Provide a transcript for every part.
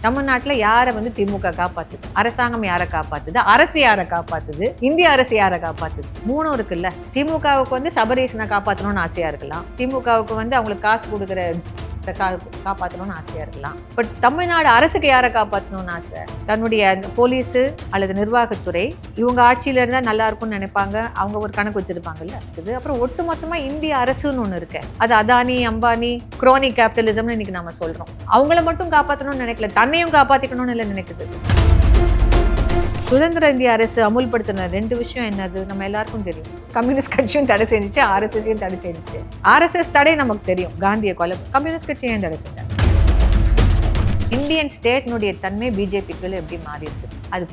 தமிழ்நாட்டுல யாரை வந்து திமுக காப்பாத்துது? அரசாங்கம் யாரை காப்பாத்துது? அரசு யாரை காப்பாத்துது? இந்திய அரசு யாரை காப்பாத்துது? மூணும் இருக்குல்ல. திமுகவுக்கு வந்து சபரீசனை காப்பாற்றணும்னு ஆசையா இருக்கலாம். திமுகவுக்கு வந்து அவங்களுக்கு காசு கொடுக்குற காப்பாற்றணும்னு ஆசையா இருக்கலாம். பட் தமிழ்நாடு அரசுக்கு யாரை காப்பாற்றணும்னு ஆசை? தன்னுடைய போலீஸ் அல்லது நிர்வாகத்துறை இவங்க ஆட்சியில இருந்தா நல்லா இருக்கும்னு நினைப்பாங்க. அவங்க ஒரு கணக்கு வச்சிருப்பாங்கல்ல. இது அப்புறம் ஒட்டுமொத்தமா இந்திய அரசுன்னு ஒண்ணு இருக்கு. அது அதானி, அம்பானி, குரோனி கேபிட்டலிசம்னு இன்னைக்கு நாம சொல்றோம். அவங்கள மட்டும் காப்பாற்றணும்னு நினைக்கல, தன்னையும் காப்பாத்திக்கணும்னு இல்லை நினைக்குது. சுதந்திர இந்திய அரசு அமுல்படுத்தின 2 விஷயம் என்னது நம்ம எல்லாருக்கும் தெரியும். கம்யூனிஸ்ட் கட்சியும் தடை செஞ்சுச்சு, ஆர்எஸ்எஸையும் தடை செஞ்சுச்சு. ஆர்எஸ்எஸ் தடை நமக்கு தெரியும், காந்திய கொலை. கம்யூனிஸ்ட் கட்சியும் தடை செஞ்சாங்க. இந்தியன் ஸ்டேட்னுடைய தன்மை பிஜேபிக்குள்ள எப்படி மாறி இருக்கு? அது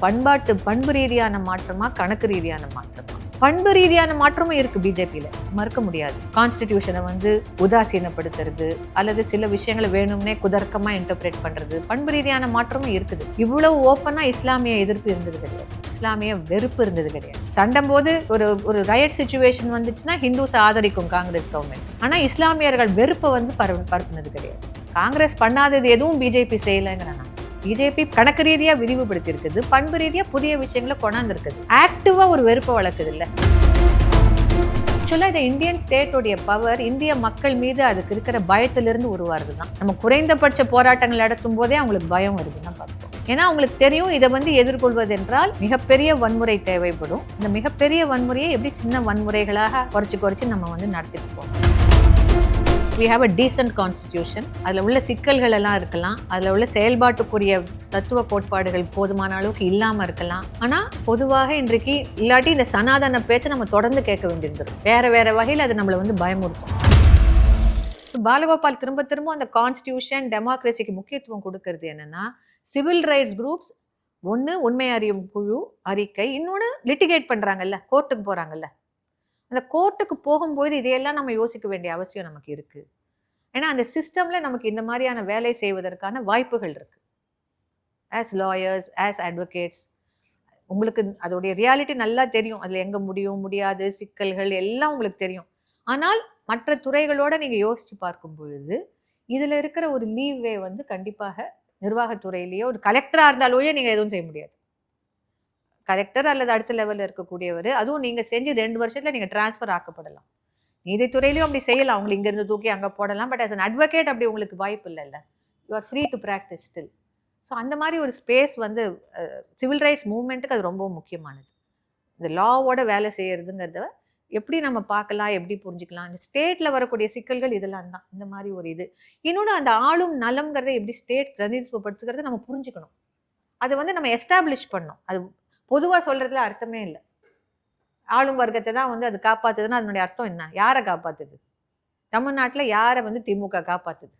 பண்பு ரீதியான மாற்றமா, கணக்கு ரீதியான மாற்றமா? பண்பு ரீதியான மாற்றமும் இருக்கு பிஜேபியில, மறுக்க முடியாது. கான்ஸ்டிடியூஷனை வந்து உதாசீனப்படுத்துறது அல்லது சில விஷயங்களை வேணும்னே குதர்க்கமா இன்டர்பிரேட் பண்றது, பண்பு ரீதியான மாற்றமும் இருக்குது. இவ்வளவு ஓப்பனா இஸ்லாமிய எதிர்ப்பு இருந்தது கிடையாது, இஸ்லாமிய வெறுப்பு இருந்தது கிடையாது. சண்டம் போது ஒரு ரயட் சிச்சுவேஷன் வந்துச்சுன்னா ஹிந்துஸ் ஆதரிக்கும் காங்கிரஸ் கவர்மெண்ட். ஆனா இஸ்லாமியர்கள் வெறுப்பை வந்து பரப்புனது கிடையாது. காங்கிரஸ் பண்ணாதது எதுவும் பிஜேபி செய்யலைங்கிறாங்க. பிஜேபி கணக்கு ரீதியா விரிவுபடுத்தி இருக்குது, பண்பு ரீதியா புதிய விஷயங்களை கொண்டாந்து இருக்குது. ஆக்டிவா ஒரு வெறுப்பை வளர்க்குது இல்ல. ஆக்சுவலா இந்த இந்தியன் ஸ்டேட்டோடைய பவர் இந்திய மக்கள் மீது அதுக்கு இருக்கிற பயத்திலிருந்து உருவாருது தான். நம்ம குறைந்தபட்ச போராட்டங்கள் நடத்தும் போதே அவங்களுக்கு பயம் வருதுன்னு பார்த்தோம். ஏன்னா அவங்களுக்கு தெரியும் இதை வந்து எதிர்கொள்வது என்றால் மிகப்பெரிய வன்முறை தேவைப்படும். இந்த மிகப்பெரிய வன்முறையை எப்படி சின்ன வன்முறைகளாக குறைச்சு நம்ம வந்து நடத்திட்டு போவோம். We have a decent constitution. அதில் உள்ள சிக்கல்கள் எல்லாம் இருக்கலாம், அதில் உள்ள செயல்பாட்டுக்குரிய தத்துவ கோட்பாடுகள் போதுமான அளவுக்கு இல்லாமல் இருக்கலாம். ஆனால் பொதுவாக இன்றைக்கு இல்லாட்டி இந்த சனாதன பேச்சை நம்ம தொடர்ந்து கேட்க வேண்டியிருந்தோம். வேற வகையில் அது நம்மளை வந்து பயமுறுத்தும். பாலகோபால் திரும்ப அந்த கான்ஸ்டியூஷன் டெமோக்ரஸிக்கு முக்கியத்துவம் கொடுக்கறது என்னன்னா, சிவில் ரைட்ஸ் குரூப்ஸ் ஒன்று உண்மை அறியும் குழு அறிக்கை, இன்னொன்று லிட்டிகேட் பண்ணுறாங்கல்ல, கோர்ட்டுக்கு போகிறாங்கல்ல. அந்த கோர்ட்டுக்கு போகும்போது இதையெல்லாம் நம்ம யோசிக்க வேண்டிய அவசியம் நமக்கு இருக்கு. ஏன்னா அந்த சிஸ்டம்ல நமக்கு இந்த மாதிரியான வேலை செய்வதற்கான வாய்ப்புகள் இருக்கு. ஆஸ் லாயர்ஸ், ஆஸ் அட்வொகேட்ஸ், உங்களுக்கு அதோடைய ரியாலிட்டி நல்லா தெரியும். அதுல எங்க முடியும் முடியாது சிக்கல்கள் எல்லாம் உங்களுக்கு தெரியும். ஆனால் மற்ற துறைகளோட நீங்க யோசிச்சு பார்க்கும் பொழுது இதுல இருக்கிற ஒரு லீவே வந்து கண்டிப்பாக நிர்வாகத்துறையிலேயோ ஒரு கலெக்டரா இருந்தாலும் நீங்க எதுவும் செய்ய முடியாது. கலெக்டர் அல்லது அடுத்த லெவலில் இருக்கக்கூடியவர், அதுவும் நீங்கள் செஞ்சு 2 வருஷத்தில் நீங்கள் டிரான்ஸ்ஃபர் ஆக்கப்படலாம். நீதித்துறையிலையும் அப்படி செய்யலாம், அவங்களை இங்கேருந்து தூக்கி அங்கே போடலாம். பட் ஆஸ் அன் அட்வொகேட் அப்படி உங்களுக்கு வாய்ப்பு இல்லைல்ல. You are free to practice still. So அந்த மாதிரி ஒரு ஸ்பேஸ் வந்து சிவில் ரைட்ஸ் மூவ்மெண்ட்டுக்கு அது ரொம்ப முக்கியமானது. இந்த லாவோட வேலை செய்யறதுங்கிறத எப்படி நம்ம பார்க்கலாம், எப்படி புரிஞ்சுக்கலாம். இந்த ஸ்டேட்டில் வரக்கூடிய சிக்கல்கள் இதெல்லாம் தான் இந்த மாதிரி ஒரு இது. இன்னொன்று அந்த ஆளும் நலம்ங்கிறத எப்படி ஸ்டேட் பிரதிநிதித்துவப்படுத்துகிறத நம்ம புரிஞ்சுக்கணும். அதை வந்து நம்ம எஸ்டாப்ளிஷ் பண்ணணும். அது பொதுவாக சொல்றதுல அர்த்தமே இல்லை. ஆளும் வர்க்கத்தை தான் வந்து அது காப்பாத்துதுன்னா அதனுடைய அர்த்தம் என்ன? யாரை காப்பாத்துது? தமிழ்நாட்டில் யாரை வந்து திமுக காப்பாத்துது?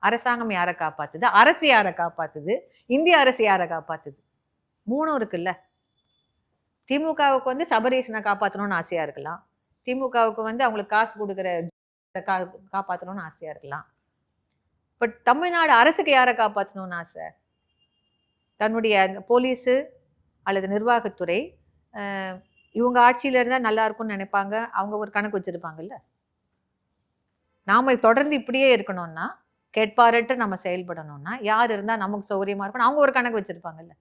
அரசாங்கம் யாரை காப்பாத்துது? அரசு யாரை காப்பாத்துது? இந்திய அரசு யாரை காப்பாத்துது? மூணும் இருக்குல்ல. திமுகவுக்கு வந்து சபரீசனை காப்பாற்றணும்னு ஆசையா இருக்கலாம். திமுகவுக்கு வந்து அவங்களுக்கு காசு கொடுக்குற காப்பாற்றணும்னு ஆசையா இருக்கலாம். பட் தமிழ்நாடு அரசுக்கு யாரை காப்பாற்றணும்னு ஆசை? தன்னுடைய போலீஸு அல்லது நிர்வாகத்துறை இவங்க ஆட்சியில இருந்தா நல்லா இருக்கும்னு நினைப்பாங்க. அவங்க ஒரு கணக்கு வச்சிருப்பாங்கல்ல. நாம தொடர்ந்து இப்படியே இருக்கணும்னா, கேட்பாரற்று நம்ம செயல்படணும்னா, யார் இருந்தா நமக்கு சௌகரியமா இருக்கணும், அவங்க ஒரு கணக்கு வச்சிருப்பாங்கல்ல.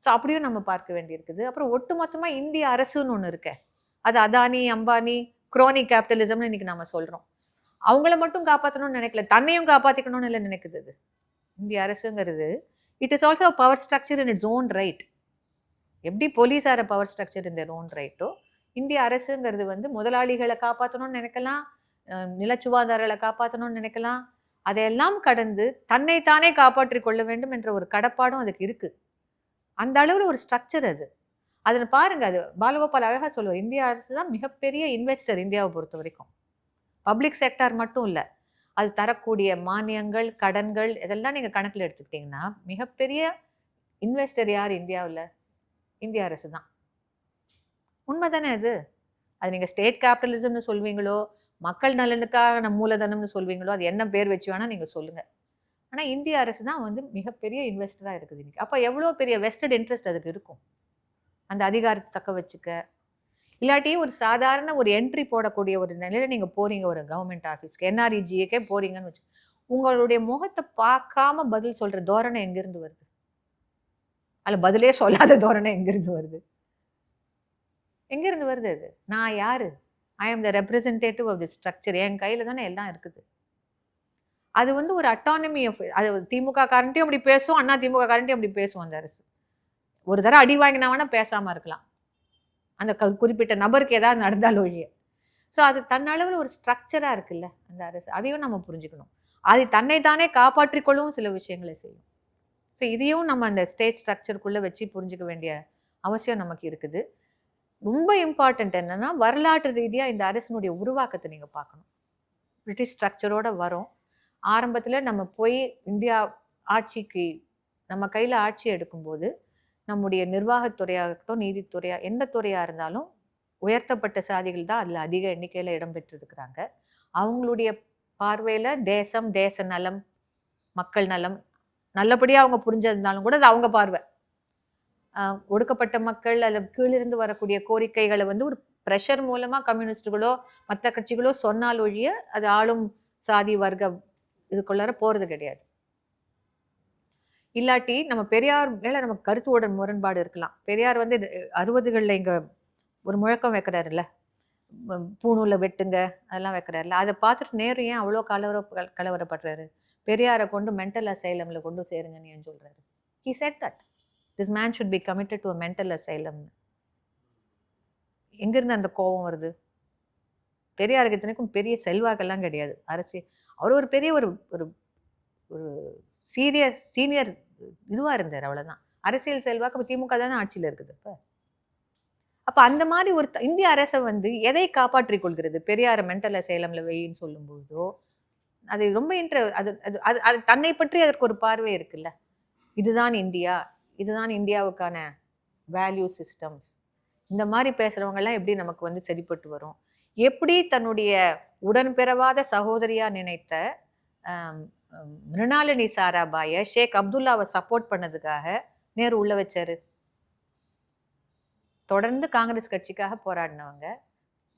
ஸோ அப்படியும் நம்ம பார்க்க வேண்டியிருக்குது. அப்புறம் ஒட்டுமொத்தமா இந்திய அரசுன்னு ஒன்று இருக்கு. அது அதானி, அம்பானி, குரோனி கேபிட்டலிசம்னு இன்னைக்கு நம்ம சொல்றோம். அவங்கள மட்டும் காப்பாற்றணும்னு நினைக்கல, தன்னையும் காப்பாத்திக்கணும்னு இல்லை நினைக்குது. அது இந்திய அரசுங்கிறது it is also power structure in its own right. எப்படி police are power structure in their own ரைட்டோ, இந்திய அரசுங்கிறது வந்து முதலாளிகளை காப்பாற்றணும்னு நினைக்கலாம், நிலச்சுவாதாரர்களை காப்பாற்றணும்னு நினைக்கலாம். அதையெல்லாம் கடந்து தன்னைத்தானே காப்பாற்றிக் கொள்ள வேண்டும் என்ற ஒரு கடப்பாடும் அதுக்கு இருக்கு. அந்த அளவில் ஒரு ஸ்ட்ரக்சர் அது. அதில் பாருங்க, அது பாலகோபால் அழகா சொல்லுவார், இந்திய அரசு தான் மிகப்பெரிய இன்வெஸ்டர் இந்தியாவை பொறுத்த வரைக்கும். பப்ளிக் செக்டார் மட்டும் இல்லை, அது தரக்கூடிய மானியங்கள், கடன்கள் இதெல்லாம் நீங்கள் கணக்கில் எடுத்துக்கிட்டிங்கன்னா மிகப்பெரிய இன்வெஸ்டர் யார் இந்தியாவில்? இந்திய அரசு தான். உண்மை தானே அது? அது நீங்கள் ஸ்டேட் கேபிட்டலிசம்னு சொல்வீங்களோ, மக்கள் நலனுக்கான மூலதனம்னு சொல்வீங்களோ, அது என்ன பேர் வச்சு வேணால் நீங்கள் சொல்லுங்கள். ஆனால் இந்திய அரசு தான் வந்து மிகப்பெரிய இன்வெஸ்டராக இருக்குது இன்னைக்கு. அப்போ எவ்வளோ பெரிய வெஸ்டட் இன்ட்ரெஸ்ட் அதுக்கு இருக்கும் அந்த அதிகாரத்தை தக்க வச்சுக்க. இல்லாட்டி ஒரு சாதாரண ஒரு என்ட்ரி போடக்கூடிய ஒரு நிலையில நீங்கள் போறீங்க ஒரு கவர்மெண்ட் ஆஃபீஸ்க்கு, என்ஆர்இஜிஏக்கே போறீங்கன்னு வச்சு, உங்களுடைய முகத்தை பார்க்காம பதில் சொல்ற தோரணை எங்கிருந்து வருது? அல்ல பதிலே சொல்லாத தோரணை எங்கிருந்து வருது? எங்கிருந்து வருது அது? நான் யாரு? I am the representative of the structure. என் கையில தானே எல்லாம் இருக்குது. அது வந்து ஒரு அட்டானமி ஆஃப் அது திமுக காரன்ட்டையும் அப்படி பேசும், அண்ணா திமுக காரன்ட்டையும் அப்படி பேசும் அந்த அரசு. ஒரு தடவை அடி வாங்கினா வேணா பேசாம இருக்கலாம். அந்த குறிப்பிட்ட நபருக்கு ஏதாவது நடந்தாலும் ஒழிய. ஸோ அது தன்னளவில் ஒரு ஸ்ட்ரக்சரா இருக்குல்ல அந்த அரசு. அதையும் நம்ம புரிஞ்சுக்கணும். அது தன்னை தானே காப்பாற்றிக் கொள்ளவும் சில விஷயங்களை செய்யும். ஸோ இதையும் நம்ம அந்த ஸ்டேட் ஸ்ட்ரக்சருக்குள்ள வச்சு புரிஞ்சுக்க வேண்டிய அவசியம் நமக்கு இருக்குது. ரொம்ப இம்பார்ட்டன்ட் என்னன்னா, வரலாற்று ரீதியா இந்த அரசினுடைய உருவாக்கத்தை நீங்க பார்க்கணும். பிரிட்டிஷ் ஸ்ட்ரக்சரோட வரும். ஆரம்பத்துல நம்ம போய் இந்தியா ஆட்சிக்கு நம்ம கையில ஆட்சி எடுக்கும்போது, நம்முடைய நிர்வாகத்துறையா இருக்கட்டும், நீதித்துறையா எந்த துறையா இருந்தாலும் உயர்த்தப்பட்ட சாதிகள் தான் அதுல அதிக எண்ணிக்கையில இடம் பெற்றிருக்கிறாங்க. அவங்களுடைய பார்வையில தேசம், தேச நலம், மக்கள் நலம் நல்லபடியா அவங்க புரிஞ்சிருந்தாலும் கூட அது அவங்க பார்வை. ஒடுக்கப்பட்ட மக்கள் அல்லது கீழிருந்து வரக்கூடிய கோரிக்கைகளை வந்து ஒரு பிரஷர் மூலமா கம்யூனிஸ்டுகளோ மற்ற கட்சிகளோ சொன்னால் ஒழிய அது ஆளும் சாதி வர்க்க இதுக்குள்ளார போறது கிடையாது. இல்லாட்டி நம்ம பெரியார் மேல நமக்கு கருத்துவோட முரண்பாடு இருக்கலாம். பெரியார் வந்து 60களில் இங்க ஒரு முழக்கம் வைக்கிறாருல்ல, பூணூல வெட்டுங்க அதெல்லாம் வைக்கிறாருல்ல, அதை பார்த்துட்டு நேரு ஏன் அவ்வளோ கலவரப்படுறாரு? பெரியாரை கொண்டு மென்டல் அசைலம்ல கொண்டு சேருங்கன்னு ஏன் சொல்றாரு? He said that this man should be committed to a mental asylum. எங்கிருந்து அந்த கோபம் வருது? பெரியாருக்கு இத்தனைக்கும் பெரிய செல்வாக்கெல்லாம் கிடையாது அரசியல். அவர் ஒரு பெரிய ஒரு ஒரு ஒரு சீனியர் இதுவா இருந்தார், அவ்வளவுதான். அரசியல் செல்வாக்கு திமுக தானே ஆட்சியில் இருக்குது. அப்ப அந்த மாதிரி ஒரு இந்திய அரசை வந்து எதை காப்பாற்றிக் கொள்கிறது? பெரியார மென்டல் அசைலம்ல வெயின்னு சொல்லும் போதோ அது ரொம்ப அது அது அது தன்னை பற்றி அதற்கு ஒரு பார்வை இருக்குல்ல. இதுதான் இந்தியா, இதுதான் இந்தியாவுக்கான வேல்யூ சிஸ்டம்ஸ். இந்த மாதிரி பேசுறவங்க எல்லாம் எப்படி நமக்கு வந்து சரிப்பட்டு வரும்? எப்படி தன்னுடைய உடன்பிறவாத சகோதரியா நினைத்த மிருணாளினி சாராபாய ஷேக் அப்துல்லாவை சப்போர்ட் பண்ணதுக்காக நேரு உள்ள வச்சாரு. தொடர்ந்து காங்கிரஸ் கட்சிக்காக போராடினவங்க,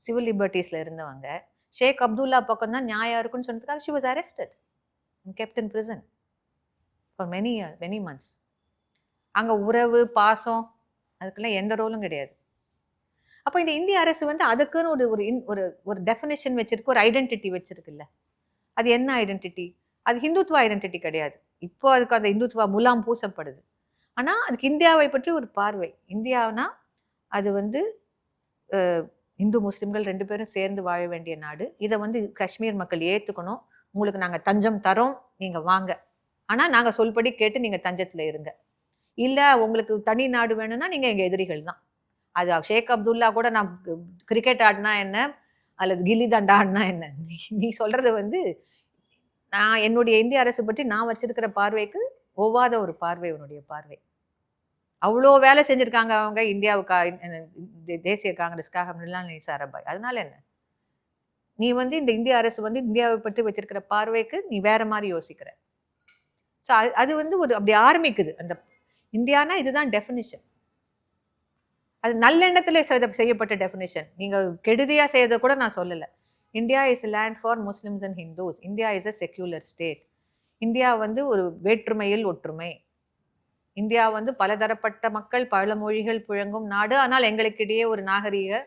சிவில் லிபர்ட்டிஸ்ல இருந்தவங்க, ஷேக் அப்துல்லா பக்கம் தான் நியாயம் இருக்குன்னு சொன்னதுக்காக she was arrested and kept in prison for many months. அங்க உறவு பாசம் அதுக்கெல்லாம் எந்த ரோலும் கிடையாது. அப்போ இந்த இந்திய அரசு வந்து அதுக்குன்னு ஒரு ஒரு ஒரு டெஃபினேஷன் வச்சிருக்கு, ஒரு ஐடென்டிட்டி வச்சிருக்குல்ல. அது என்ன ஐடென்டிட்டி? அது ஹிந்துத்துவ ஐடென்டிட்டி கிடையாது. இப்போ அதுக்கு அந்த இந்துத்துவா முலாம் பூசப்படுது. ஆனா அதுக்கு இந்தியாவை பற்றி ஒரு பார்வை. இந்தியானா அது வந்து இந்து முஸ்லிம்கள் 2 பேரும் சேர்ந்து வாழ வேண்டிய நாடு. இதை வந்து காஷ்மீர் மக்கள் ஏற்றுக்கணும். உங்களுக்கு நாங்கள் தஞ்சம் தரோம், நீங்கள் வாங்க. ஆனால் நாங்கள் சொல்படி கேட்டு நீங்கள் தஞ்சத்தில் இருங்க. இல்லை உங்களுக்கு தனி நாடு வேணும்னா நீங்கள் எங்கள் எதிரிகள் தான். அது ஷேக் அப்துல்லா கூட நான் கிரிக்கெட் ஆடினா என்ன அல்லது கில்லி தண்டா ஆடினா என்ன, நீ சொல்றது வந்து நான் என்னுடைய இந்திய அரசு பற்றி நான் வச்சிருக்கிற பார்வைக்கு ஒவ்வாத ஒரு பார்வை உன்னுடைய பார்வை. அவ்வளோ வேலை செஞ்சிருக்காங்க அவங்க இந்தியாவுக்காக, தேசிய காங்கிரஸ்க்காக மிருணாளினி சாராபாய். அதனால என்ன? நீ வந்து இந்த இந்திய அரசு வந்து இந்தியாவை பற்றி வச்சிருக்கிற பார்வைக்கு நீ வேற மாதிரி யோசிக்கிற. ஸோ அது வந்து ஒரு அப்படி ஆரம்பிக்குது. அந்த இந்தியானா இதுதான் டெஃபினிஷன். அது நல்லெண்ணத்துல செய்யப்பட்ட டெஃபினிஷன். நீங்க கெடுதியா செய்யறதை கூட நான் சொல்லலை. India is land for Muslims and Hindus. India is a secular state. India வந்து ஒரு வேற்றுமையில் ஒற்றுமை. இந்தியா வந்து பலதரப்பட்ட மக்கள் பல மொழிகள் புழங்கும் நாடு. ஆனால் எங்களுக்கிடையே ஒரு நாகரீக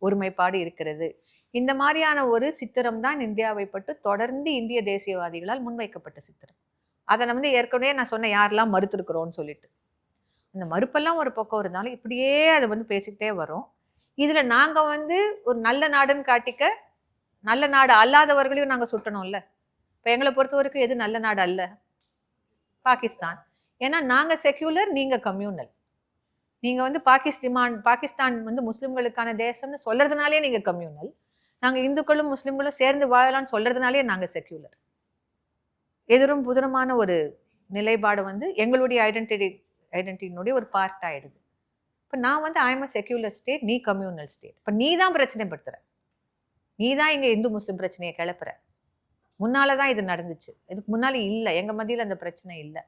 ஒருமைப்பாடு இருக்கிறது. இந்த மாதிரியான ஒரு சித்திரம் தான் இந்தியாவை பற்றி தொடர்ந்து இந்திய தேசியவாதிகளால் முன்வைக்கப்பட்ட சித்திரம். அதை நம்ம வந்து ஏற்கனவே நான் சொன்ன யாரெல்லாம் மறுத்திருக்கிறோன்னு சொல்லிட்டு, அந்த மறுப்பெல்லாம் ஒரு பக்கம் இருந்தாலும் இப்படியே அதை வந்து பேசிக்கிட்டே வரும். இதுல நாங்க வந்து ஒரு நல்ல நாடுன்னு காட்டிக்க நல்ல நாடு அல்லாதவர்களையும் நாங்க சுட்டணும்ல. இப்ப எங்களை பொறுத்த வரைக்கும் எது நல்ல நாடு அல்ல? பாகிஸ்தான். ஏன்னா நாங்க செக்யூலர், நீங்க கம்யூனல். நீங்க வந்து பாகிஸ்தான் வந்து முஸ்லிம்களுக்கான தேசம்னு சொல்றதுனாலே நீங்க கம்யூனல். நாங்க இந்துக்களும் முஸ்லிம்களும் சேர்ந்து வாழலாம்னு சொல்றதுனாலே நாங்க செக்யூலர். எதிரும் புதிருமான ஒரு நிலைப்பாடு வந்து எங்களுடைய ஐடென்டிட்டியினுடைய ஒரு பார்ட் ஆயிடுது. இப்போ நான் வந்து I am a secular state, நீ கம்யூனல் ஸ்டேட். இப்போ நீ தான் பிரச்சனைப்படுத்துற, நீ தான் இங்க இந்து முஸ்லிம் பிரச்சனையை கிளப்புற. முன்னாலதான் இது நடந்துச்சு, இதுக்கு முன்னால இல்லை, எங்க மத்தியில் அந்த பிரச்சனை இல்லை.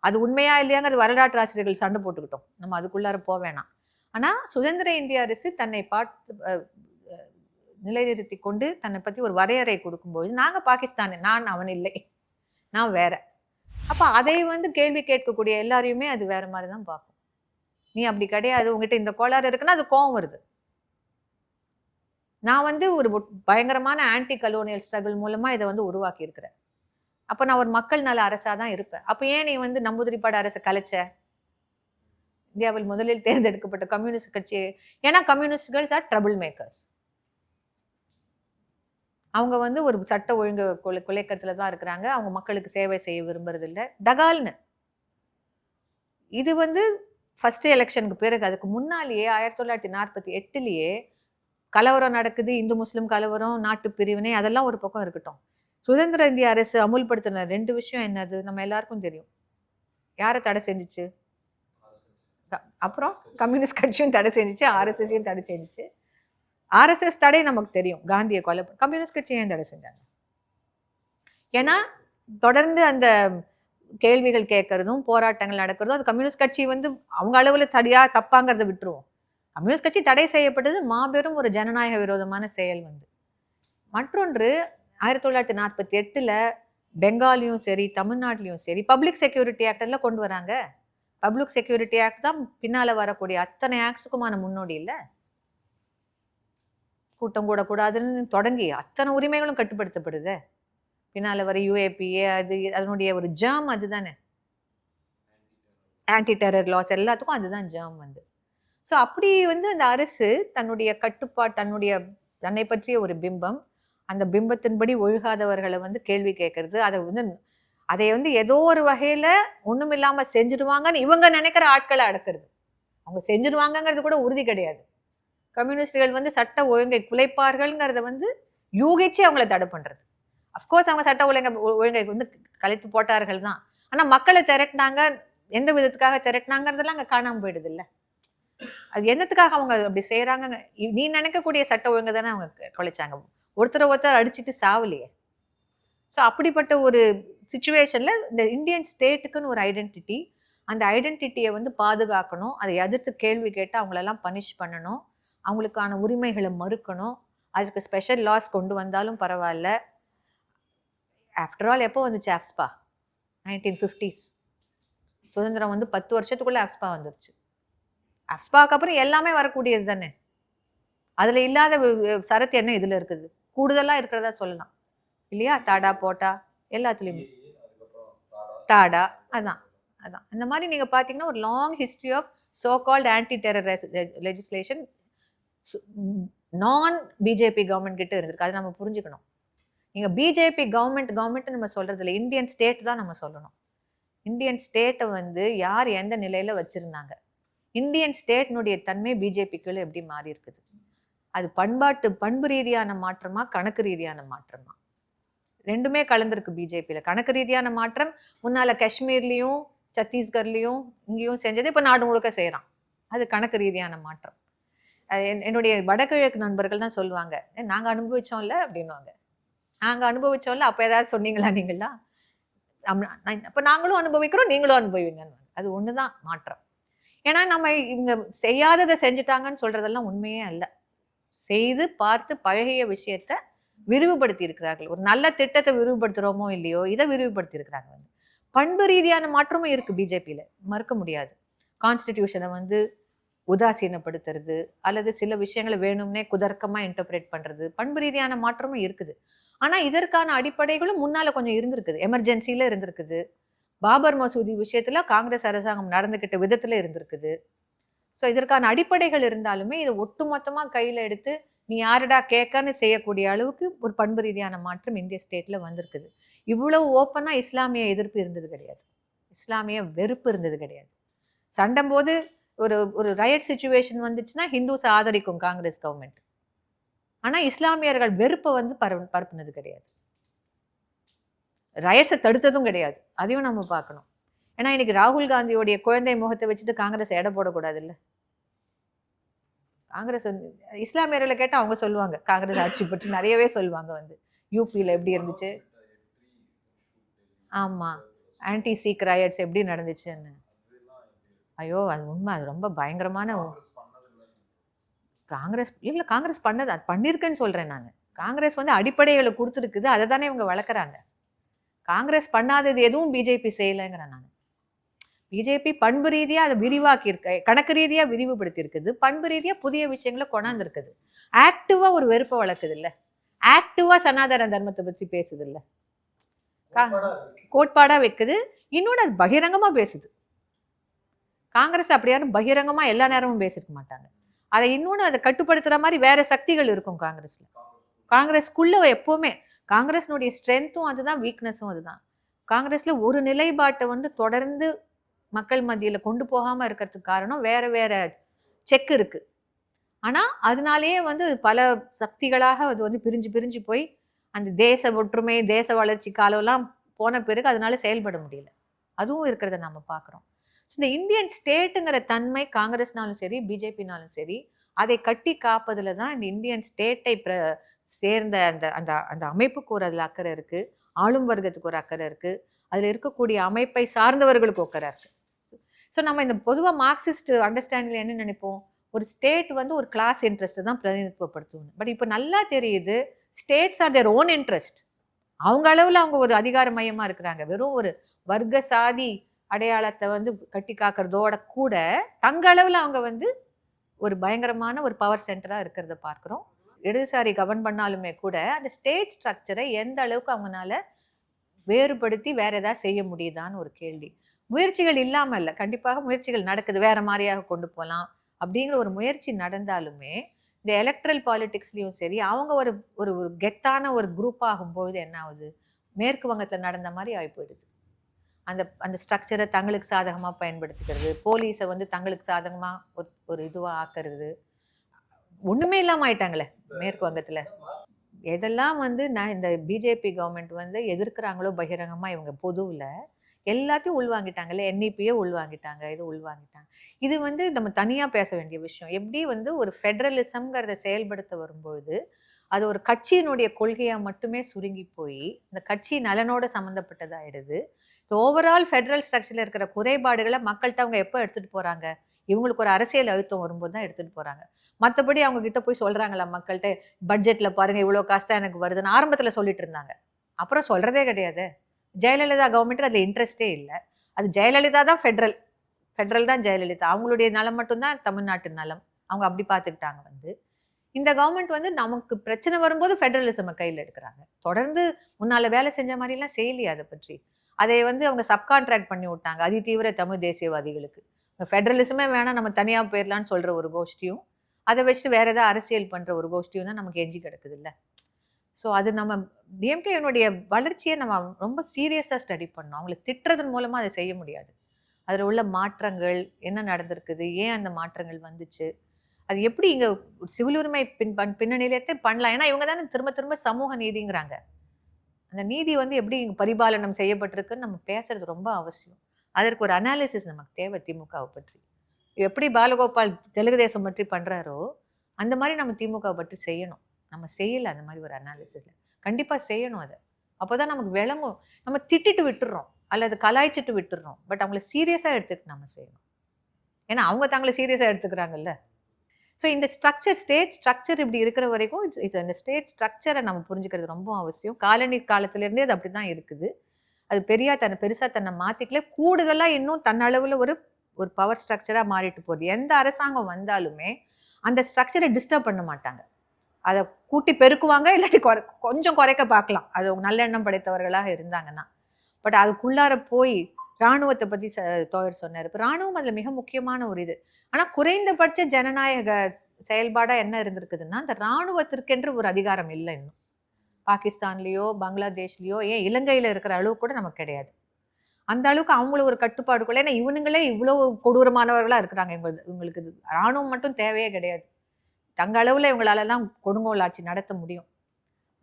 அது உண்மையா இல்லையாங்கிறது வரலாற்று ஆசிரியர்கள் சண்டை போட்டுக்கிட்டோம், நம்ம அதுக்குள்ளார போவேணாம். ஆனா சுதந்திர இந்திய அரசு தன்னை நிலைநிறுத்தி கொண்டு தன்னை பத்தி ஒரு வரையறை கொடுக்கும்போது நாங்க பாகிஸ்தான், நான் அவன் இல்லை, நான் வேற. அப்ப அதை வந்து கேள்வி கேட்கக்கூடிய எல்லாரையுமே அது வேற மாதிரி தான் பார்க்கும். நீ அப்படி கிடையாது, உங்ககிட்ட இந்த கோளாறு இருக்குன்னா அது கோவம் வருது. நான் வந்து ஒரு பயங்கரமான ஆன்டி கலோனியல் ஸ்ட்ரகிள் மூலமா இதை வந்து உருவாக்கி இருக்கிறேன். அப்ப நான் ஒரு மக்கள் நல அரசா தான் இருப்பேன். அப்ப ஏன் நீ வந்து நம்பூதிரிப்பாடு அரசை கலைச்ச? இந்தியாவில் முதலில் தேர்ந்தெடுக்கப்பட்ட கம்யூனிஸ்ட் கட்சி. ஏன்னா கம்யூனிஸ்ட்கள் ஆர் ட்ரபிள் மேக்கர்ஸ். அவங்க வந்து ஒரு சட்ட ஒழுங்கு குலைக்கத்துல தான் இருக்கிறாங்க. அவங்க மக்களுக்கு சேவை செய்ய விரும்புறது இல்லை. டகால்னு இது வந்து ஃபர்ஸ்ட் எலெக்ஷனுக்கு பிறகு, அதுக்கு முன்னாலேயே 1948லயே கலவரம் நடக்குது, இந்து முஸ்லிம் கலவரம், நாட்டு பிரிவினை, அதெல்லாம் ஒரு பக்கம் இருக்கட்டும். சுதந்திர இந்திய அரசு அமுல்படுத்தின 2 விஷயம் என்னது நம்ம எல்லாருக்கும் தெரியும். யாரை தடை செஞ்சுச்சு? அப்புறம் கம்யூனிஸ்ட் கட்சியும் தடை செஞ்சுச்சு, ஆர்எஸ்எஸையும் தடை செஞ்சுச்சு. ஆர்எஸ்எஸ் தடை நமக்கு தெரியும், காந்தியை கொலை. கம்யூனிஸ்ட் கட்சி ஏன் தடை செஞ்சாங்க? ஏன்னா தொடர்ந்து அந்த கேள்விகள் கேட்கறதும் போராட்டங்கள் நடக்கிறதும், அது கம்யூனிஸ்ட் கட்சி வந்து அவங்க அளவுல சரியா தப்பாங்கிறத விட்டுருவோம். கம்யூனிஸ்ட் கட்சி தடை செய்யப்பட்டது மாபெரும் ஒரு ஜனநாயக விரோதமான செயல் வந்து. மற்றொன்று 1948ல் பெங்காலையும் சரி தமிழ்நாட்டிலையும் சரி பப்ளிக் செக்யூரிட்டி ஆக்ட் எல்லாம் கொண்டு வராங்க. பப்ளிக் செக்யூரிட்டி ஆக்ட் தான் பின்னால வரக்கூடிய அத்தனை ஆக்ட்ஸுக்குமான முன்னோடி இல்லை. கூட்டம் கூடக்கூடாதுன்னு தொடங்கி அத்தனை உரிமைகளும் கட்டுப்படுத்தப்படுது. பின்னால வர யூஏபிஏ அது அதனுடைய ஒரு ஜேர்ம் அதுதானே. ஆன்டி டெரர் லாஸ் எல்லாத்துக்கும் அதுதான் ஜேர்ம் வந்து. ஸோ அப்படி வந்து அந்த அரசு தன்னுடைய கட்டுப்பாடு, தன்னை பற்றிய ஒரு பிம்பம், அந்த பிம்பத்தின்படி ஒழுகாதவர்களை வந்து கேள்வி கேட்கறது, அதை வந்து ஏதோ ஒரு வகையில ஒண்ணும் இல்லாம செஞ்சிருவாங்கன்னு இவங்க நினைக்கிற ஆட்களை அடக்குறது. அவங்க செஞ்சிருவாங்கங்கிறது கூட உறுதி கிடையாது. கம்யூனிஸ்டுகள் வந்து சட்ட ஒழுங்கை குலைப்பார்கள்ங்கிறத வந்து யூகிச்சு அவங்கள தடை பண்றது. அஃப்கோர்ஸ் அவங்க சட்ட ஒழுங்கை வந்து கலைத்து போட்டார்கள் தான். ஆனா மக்களை திரட்டினாங்க, எந்த விதத்துக்காக திரட்டினாங்கிறதெல்லாம் அங்க காணாம போயிடுது இல்லை. அது என்னத்துக்காக அவங்க அப்படி செய்யறாங்க? நீ நினைக்கக்கூடிய சட்ட ஒழுங்கு தானே அவங்க கொலைச்சாங்க. ஒருத்தர் அடிச்சுட்டு சாவலையே. ஸோ அப்படிப்பட்ட ஒரு சுச்சுவேஷன்ல இந்த இந்தியன் ஸ்டேட்டுக்குன்னு ஒரு ஐடென்டிட்டி, அந்த ஐடென்டிட்டியை வந்து பாதுகாக்கணும். அதை எதிர்த்து கேள்வி கேட்டு அவங்களெல்லாம் பனிஷ் பண்ணணும், அவங்களுக்கான உரிமைகளை மறுக்கணும். அதுக்கு ஸ்பெஷல் லாஸ் கொண்டு வந்தாலும் பரவாயில்ல. ஆஃப்டர் ஆல் எப்போ வந்துச்சு ஆப்ஸ்பா? 1950s. சுதந்திரம் வந்து 10 வருஷத்துக்குள்ள ஆப்ஸ்பா வந்துருச்சு. ஆப்ஸ்பாக்கு அப்புறம் எல்லாமே வரக்கூடியது தானே. அதுல இல்லாத சரத்து என்ன இதுல இருக்குது? கூடுதலா இருக்கிறதா சொல்லலாம் இல்லையா? தாடா போட்டா எல்லாத்துலயுமே தாடா அதான். இந்த மாதிரி நீங்க பாத்தீங்கன்னா ஒரு long history of so called anti terror legislation நான் பிஜேபி கவர்மெண்ட் கிட்ட இருந்திருக்கு. அதை நம்ம புரிஞ்சுக்கணும். நீங்க பிஜேபி கவர்மெண்ட் நம்ம சொல்றது இல்லை, இந்தியன் ஸ்டேட் தான் நம்ம சொல்லணும். இந்தியன் ஸ்டேட்டை வந்து யார் எந்த நிலையில வச்சிருந்தாங்க? இந்தியன் ஸ்டேட்னுடைய தன்மை பிஜேபிக்குள்ள எப்படி மாறி இருக்குது? அது பண்பு ரீதியான மாற்றமா, கணக்கு ரீதியான மாற்றமா? ரெண்டுமே கலந்துருக்கு பிஜேபியில. கணக்கு ரீதியான மாற்றம் முன்னால காஷ்மீர்லயும் சத்தீஸ்கர்லயும் இங்கேயும் செஞ்சது இப்ப நாடு முழுக்க செய்யறான். அது கணக்கு ரீதியான மாற்றம். என்னுடைய வடகிழக்கு நண்பர்கள் தான் சொல்லுவாங்க, நாங்க அனுபவிச்சோம்ல அப்படின்னுவாங்க. நாங்க அனுபவிச்சோம்ல, அப்ப ஏதாவது சொன்னீங்களா நீங்களா? அப்ப நாங்களும் அனுபவிக்கிறோம், நீங்களும் அனுபவிங்க. அது ஒண்ணுதான் மாற்றம். ஏன்னா நம்ம இவங்க செய்யாததை செஞ்சுட்டாங்கன்னு சொல்றதெல்லாம் உண்மையே அல்ல. செய்து பார்த்து பழகிய விஷயத்த விரிவுபடுத்தி இருக்கிறார்கள். ஒரு நல்ல திட்டத்தை விரிவுபடுத்துறோமோ இல்லையோ, இதை விரிவுபடுத்தி இருக்கிறாங்க. பண்பு ரீதியான மாற்றமும் இருக்கு பிஜேபியில, மறுக்க முடியாது. கான்ஸ்டிடியூஷனை வந்து உதாசீனப்படுத்துறது அல்லது சில விஷயங்களை வேணும்னே குதர்க்கமா இன்டர்பிரேட் பண்றது, பண்பு ரீதியான மாற்றமும் இருக்குது. ஆனா இதற்கான அடிப்படைகளும் முன்னால கொஞ்சம் இருந்திருக்குது. எமர்ஜென்சில இருந்திருக்குது. பாபர் மசூதி விஷயத்துல காங்கிரஸ் அரசாங்கம் நடந்துகிட்ட விதத்துல இருந்திருக்குது. ஸோ இதற்கான அடிப்படைகள் இருந்தாலுமே இதை ஒட்டுமொத்தமா கையில எடுத்து நீ யாருடா கேட்கன்னு செய்யக்கூடிய அளவுக்கு ஒரு பண்பு ரீதியான மாற்றம் இந்திய ஸ்டேட்ல வந்திருக்குது. இவ்வளவு ஓப்பனா இஸ்லாமிய எதிர்ப்பு இருந்தது கிடையாது, இஸ்லாமிய வெறுப்பு இருந்தது கிடையாது. சண்டம் போது ஒரு ரயட் சிச்சுவேஷன் வந்துச்சுன்னா ஹிந்துஸ் ஆதரிக்கும் காங்கிரஸ் கவர்மெண்ட். ஆனா இஸ்லாமியர்கள் வெறுப்பை வந்து பரப்புனது கிடையாது, ரயட்ஸை தடுத்ததும் கிடையாது. அதையும் நம்ம பார்க்கணும். ஏன்னா இன்னைக்கு ராகுல் காந்தியோடைய குழந்தை முகத்தை வச்சுட்டு காங்கிரஸ் எடை போடக்கூடாது இல்லை. காங்கிரஸ் இஸ்லாமியர்களை கேட்டால் அவங்க சொல்லுவாங்க காங்கிரஸ் ஆட்சி பற்றி நிறையவே சொல்லுவாங்க. வந்து யூபியில் எப்படி இருந்துச்சு, ஆமா ஆன்டி சீக் ரயட்ஸ் எப்படி நடந்துச்சுன்னு. ஐயோ அது உண்மை, அது ரொம்ப பயங்கரமான. காங்கிரஸ் இல்லை, காங்கிரஸ் பண்ணது அது பண்ணியிருக்குன்னு சொல்றேன் நான். காங்கிரஸ் வந்து அடிப்படைகளை கொடுத்துருக்குது, அதை தானே இவங்க வளர்க்குறாங்க. காங்கிரஸ் பண்ணாதது எதுவும் பிஜேபி செய்யலைங்கிறேன் நான். பிஜேபி பண்பு ரீதியா அதை விரிவாக்கி இருக்க, கணக்கு ரீதியா விரிவுபடுத்தி இருக்குது, பண்பு ரீதியா புதிய விஷயங்களை கொண்டாந்து இருக்குது. ஆக்டிவா ஒரு வெறுப்பை வளர்க்குது இல்ல, ஆக்டிவா சனாதன தர்மத்தை பத்தி பேசுது இல்ல, கோட்பாடா வைக்குது. இன்னொன்று அது பகிரங்கமா பேசுது. காங்கிரஸ் அப்படியாரும் பகிரங்கமா எல்லா நேரமும் பேசிருக்க மாட்டாங்க. அதை இன்னொன்று அதை கட்டுப்படுத்துற மாதிரி வேற சக்திகள் இருக்கும் காங்கிரஸ்ல. காங்கிரஸ்க்குள்ள எப்பவுமே காங்கிரஸ்னுடைய ஸ்ட்ரென்த்தும் அதுதான், வீக்னஸும் அதுதான். காங்கிரஸ்ல ஒரு நிலைப்பாட்டை வந்து தொடர்ந்து மக்கள் மத்தியில கொண்டு போகாம இருக்கிறதுக்கு காரணம் வேற வேற செக் இருக்கு. ஆனா அதனாலேயே வந்து பல சக்திகளாக அது வந்து பிரிஞ்சு பிரிஞ்சு போய் அந்த தேச ஒற்றுமை, தேச வளர்ச்சி காலம்லாம் போன பிறகு அதனால செயல்பட முடியல. அதுவும் இருக்கிறத நம்ம பார்க்குறோம். இந்த இந்தியன் ஸ்டேட்டுங்கிற தன்மை காங்கிரஸ்னாலும் சரி, பிஜேபினாலும் சரி, அதை கட்டி காப்பதில் தான் இந்த இந்தியன் ஸ்டேட்டை சேர்ந்த அந்த அந்த அந்த அமைப்புக்கு ஒரு அதில் அக்கறை இருக்குது, ஆளும் வர்க்கத்துக்கு ஒரு அக்கறை இருக்குது, அதில் இருக்கக்கூடிய அமைப்பை சார்ந்தவர்களுக்கு அக்கறை இருக்குது. ஸோ நம்ம இந்த பொதுவாக மார்க்சிஸ்ட் அண்டர்ஸ்டாண்டிங்கில் என்ன நினைப்போம், ஒரு ஸ்டேட் வந்து ஒரு கிளாஸ் இன்ட்ரெஸ்ட்டை தான் பிரதிநிதித்துவப்படுத்துவோம். பட் இப்போ நல்லா தெரியுது, states R their own interest. அவங்க அளவில் அவங்க ஒரு அதிகார மையமாக இருக்கிறாங்க. வெறும் ஒரு வர்க்க சாதி அடையாளத்தை வந்து கட்டி காக்கிறதோட கூட தங்க அளவில் அவங்க வந்து ஒரு பயங்கரமான ஒரு பவர் சென்டராக இருக்கிறத பார்க்குறோம். இடதுசாரி கவர்ன் பண்ணாலுமே கூட அந்த ஸ்டேட் ஸ்ட்ரக்சரை எந்த அளவுக்கு அவங்களால வேறுபடுத்தி வேற ஏதாவது செய்ய முடியுதான்னு ஒரு கேள்வி. முயற்சிகள் இல்லாமல் இல்லை, கண்டிப்பாக முயற்சிகள் நடக்குது, வேற மாதிரியாக கொண்டு போகலாம் அப்படிங்கிற ஒரு முயற்சி நடந்தாலுமே இந்த எலக்ட்ரல் பாலிடிக்ஸ்லையும் சரி, அவங்க ஒரு ஒரு ஒரு கெத்தான ஒரு குரூப் ஆகும்போது என்ன ஆகுது, மேற்கு வங்கத்தில் நடந்த மாதிரி ஆகி போயிடுது. அந்த அந்த ஸ்ட்ரக்சரை தங்களுக்கு சாதகமாக பயன்படுத்திக்கிறது, போலீஸை வந்து தங்களுக்கு சாதகமாக ஒரு ஒரு இதுவாக ஆக்கிறது, ஒன்றுமே இல்லாமல் ஆயிட்டாங்களே மேற்கு வங்கத்தில். எதெல்லாம் வந்து நான் இந்த பிஜேபி கவர்மெண்ட் வந்து எதிர்க்கிறாங்களோ பகிரங்கமாக இவங்க பொதுவில் எல்லாத்தையும் உள்வாங்கிட்டாங்கல்ல, என்இபியே உள்வாங்கிட்டாங்க, இது உள்வாங்கிட்டாங்க. இது வந்து நம்ம தனியாக பேச வேண்டிய விஷயம். எப்படி வந்து ஒரு ஃபெடரலிசம்ங்கிறத செயல்படுத்த வரும்பொழுது அது ஒரு கட்சியினுடைய கொள்கையாக மட்டுமே சுருங்கி போய் இந்த கட்சி நலனோட சம்மந்தப்பட்டதாகிடுது. ஓவரால் ஃபெடரல் ஸ்ட்ரக்சரில் இருக்கிற குறைபாடுகளை மக்கள்கிட்ட அவங்க எப்போ எடுத்துகிட்டு போகிறாங்க, இவங்களுக்கு ஒரு அரசியல் அழுத்தம் வரும்போது தான் எடுத்துகிட்டு போகிறாங்க. மற்றபடி அவங்க கிட்ட போய் சொல்கிறாங்களா மக்கள்கிட்ட, பட்ஜெட்டில் பாருங்கள் இவ்வளோ காசு தான் எனக்கு வருதுன்னு ஆரம்பத்தில் சொல்லிட்டு இருந்தாங்க, அப்புறம் சொல்கிறதே கிடையாது. ஜெயலலிதா கவர்மெண்ட்டுக்கு அதில் இன்ட்ரெஸ்டே இல்லை. அது ஜெயலலிதா தான் ஃபெடரல் தான் ஜெயலலிதா, அவங்களுடைய நலம் மட்டும்தான் தமிழ்நாட்டு நலம், அவங்க அப்படி பார்த்துக்கிட்டாங்க. வந்து இந்த கவர்மெண்ட் வந்து நமக்கு பிரச்சனை வரும்போது ஃபெடரலிசமை கையில் எடுக்கிறாங்க. தொடர்ந்து முன்னால் வேலை செஞ்ச மாதிரிலாம் செய்யலையே, அதை பற்றி அதை வந்து அவங்க சப்கான்ட்ராக்ட் பண்ணி விட்டாங்க அதி தீவிர தமிழ் தேசியவாதிகளுக்கு. ஃபெடரலிசமே வேணாம் நம்ம தனியாக போயிடலான்னு சொல்கிற ஒரு கோஷ்டியும், அதை வச்சுட்டு வேற ஏதாவது அரசியல் பண்ணுற ஒரு கோஷ்டியும் தான் நமக்கு எஞ்சி கிடக்குது இல்லை. ஸோ அது நம்ம டிஎம்கேனுடைய வளர்ச்சியை நம்ம ரொம்ப சீரியஸாக ஸ்டடி பண்ணோம். அவங்களை திட்டுறதன் மூலமாக அதை செய்ய முடியாது. அதில் உள்ள மாற்றங்கள் என்ன நடந்திருக்குது, ஏன் அந்த மாற்றங்கள் வந்துச்சு, அது எப்படி இங்கே சிவில் உரிமை பின்னணியிலே பண்ணலாம். ஏன்னா இவங்க தானே திரும்ப திரும்ப சமூக நீதிங்கிறாங்க. அந்த நீதி வந்து எப்படி இங்கே பரிபாலனம் செய்யப்பட்டிருக்குன்னு நம்ம பேசுறது ரொம்ப அவசியம். அதற்கு ஒரு அனாலிசிஸ் நமக்கு தேவை திமுகவை பற்றி. எப்படி பாலகோபால் தெலுங்கு தேசம் பற்றி பண்ணுறாரோ அந்த மாதிரி நம்ம திமுகவை பற்றி செய்யணும். நம்ம செய்யலை அந்த மாதிரி ஒரு அனாலிசிஸில், கண்டிப்பாக செய்யணும் அதை. அப்போ தான் நமக்கு விளங்கும். நம்ம திட்டிட்டு விட்டுடுறோம் அல்லது கலாய்ச்சிட்டு விட்டுடுறோம், பட் அவங்கள சீரியஸாக எடுத்துக்கிட்டு நம்ம செய்யணும். ஏன்னா அவங்க தங்களை சீரியஸாக எடுத்துக்கிறாங்கல்ல. ஸோ இந்த ஸ்டேட் ஸ்ட்ரக்சர் இப்படி இருக்கிற வரைக்கும் இந்த ஸ்டேட் ஸ்ட்ரக்சரை நம்ம புரிஞ்சுக்கிறது ரொம்ப அவசியம். காலனி காலத்திலேருந்தே அது அப்படி தான் இருக்குது. அது பெருசாக தன்னை மாற்றிக்கல, கூடுதலாக இன்னும் தன்னளவில் ஒரு ஒரு பவர் ஸ்ட்ரக்சராக மாறிட்டு போகுது. எந்த அரசாங்கம் வந்தாலுமே அந்த ஸ்ட்ரக்சரை டிஸ்டர்ப் பண்ண மாட்டாங்க, அதை கூட்டி பெருக்குவாங்க, இல்லாட்டி கொஞ்சம் குறைக்க பார்க்கலாம், அது நல்லெண்ணம் படைத்தவர்களாக இருந்தாங்கன்னா. பட் அதுக்குள்ளார போய் இராணுவத்தை பற்றி தோழர் சொன்னார். இப்போ இராணுவம் அதில் மிக முக்கியமான ஒரு இது. ஆனால் குறைந்தபட்ச ஜனநாயக செயல்பாடாக என்ன இருந்திருக்குதுன்னா, அந்த இராணுவத்திற்கென்று ஒரு அதிகாரம் இல்லை. இன்னும் பாகிஸ்தான்லேயோ பங்களாதேஷ்லேயோ ஏன் இலங்கையில் இருக்கிற அளவு கூட நமக்கு கிடையாது. அந்த அளவுக்கு அவங்கள ஒரு கட்டுப்பாடுக்குள்ள, ஏன்னா இவனுங்களே இவ்வளோ கொடூரமானவர்களாக இருக்கிறாங்க. இவங்களுக்கு இராணுவம் மட்டும் தேவையே கிடையாது. தங்க அளவில் இவங்களாலலாம் கொடுங்கோல் ஆட்சி நடத்த முடியும்.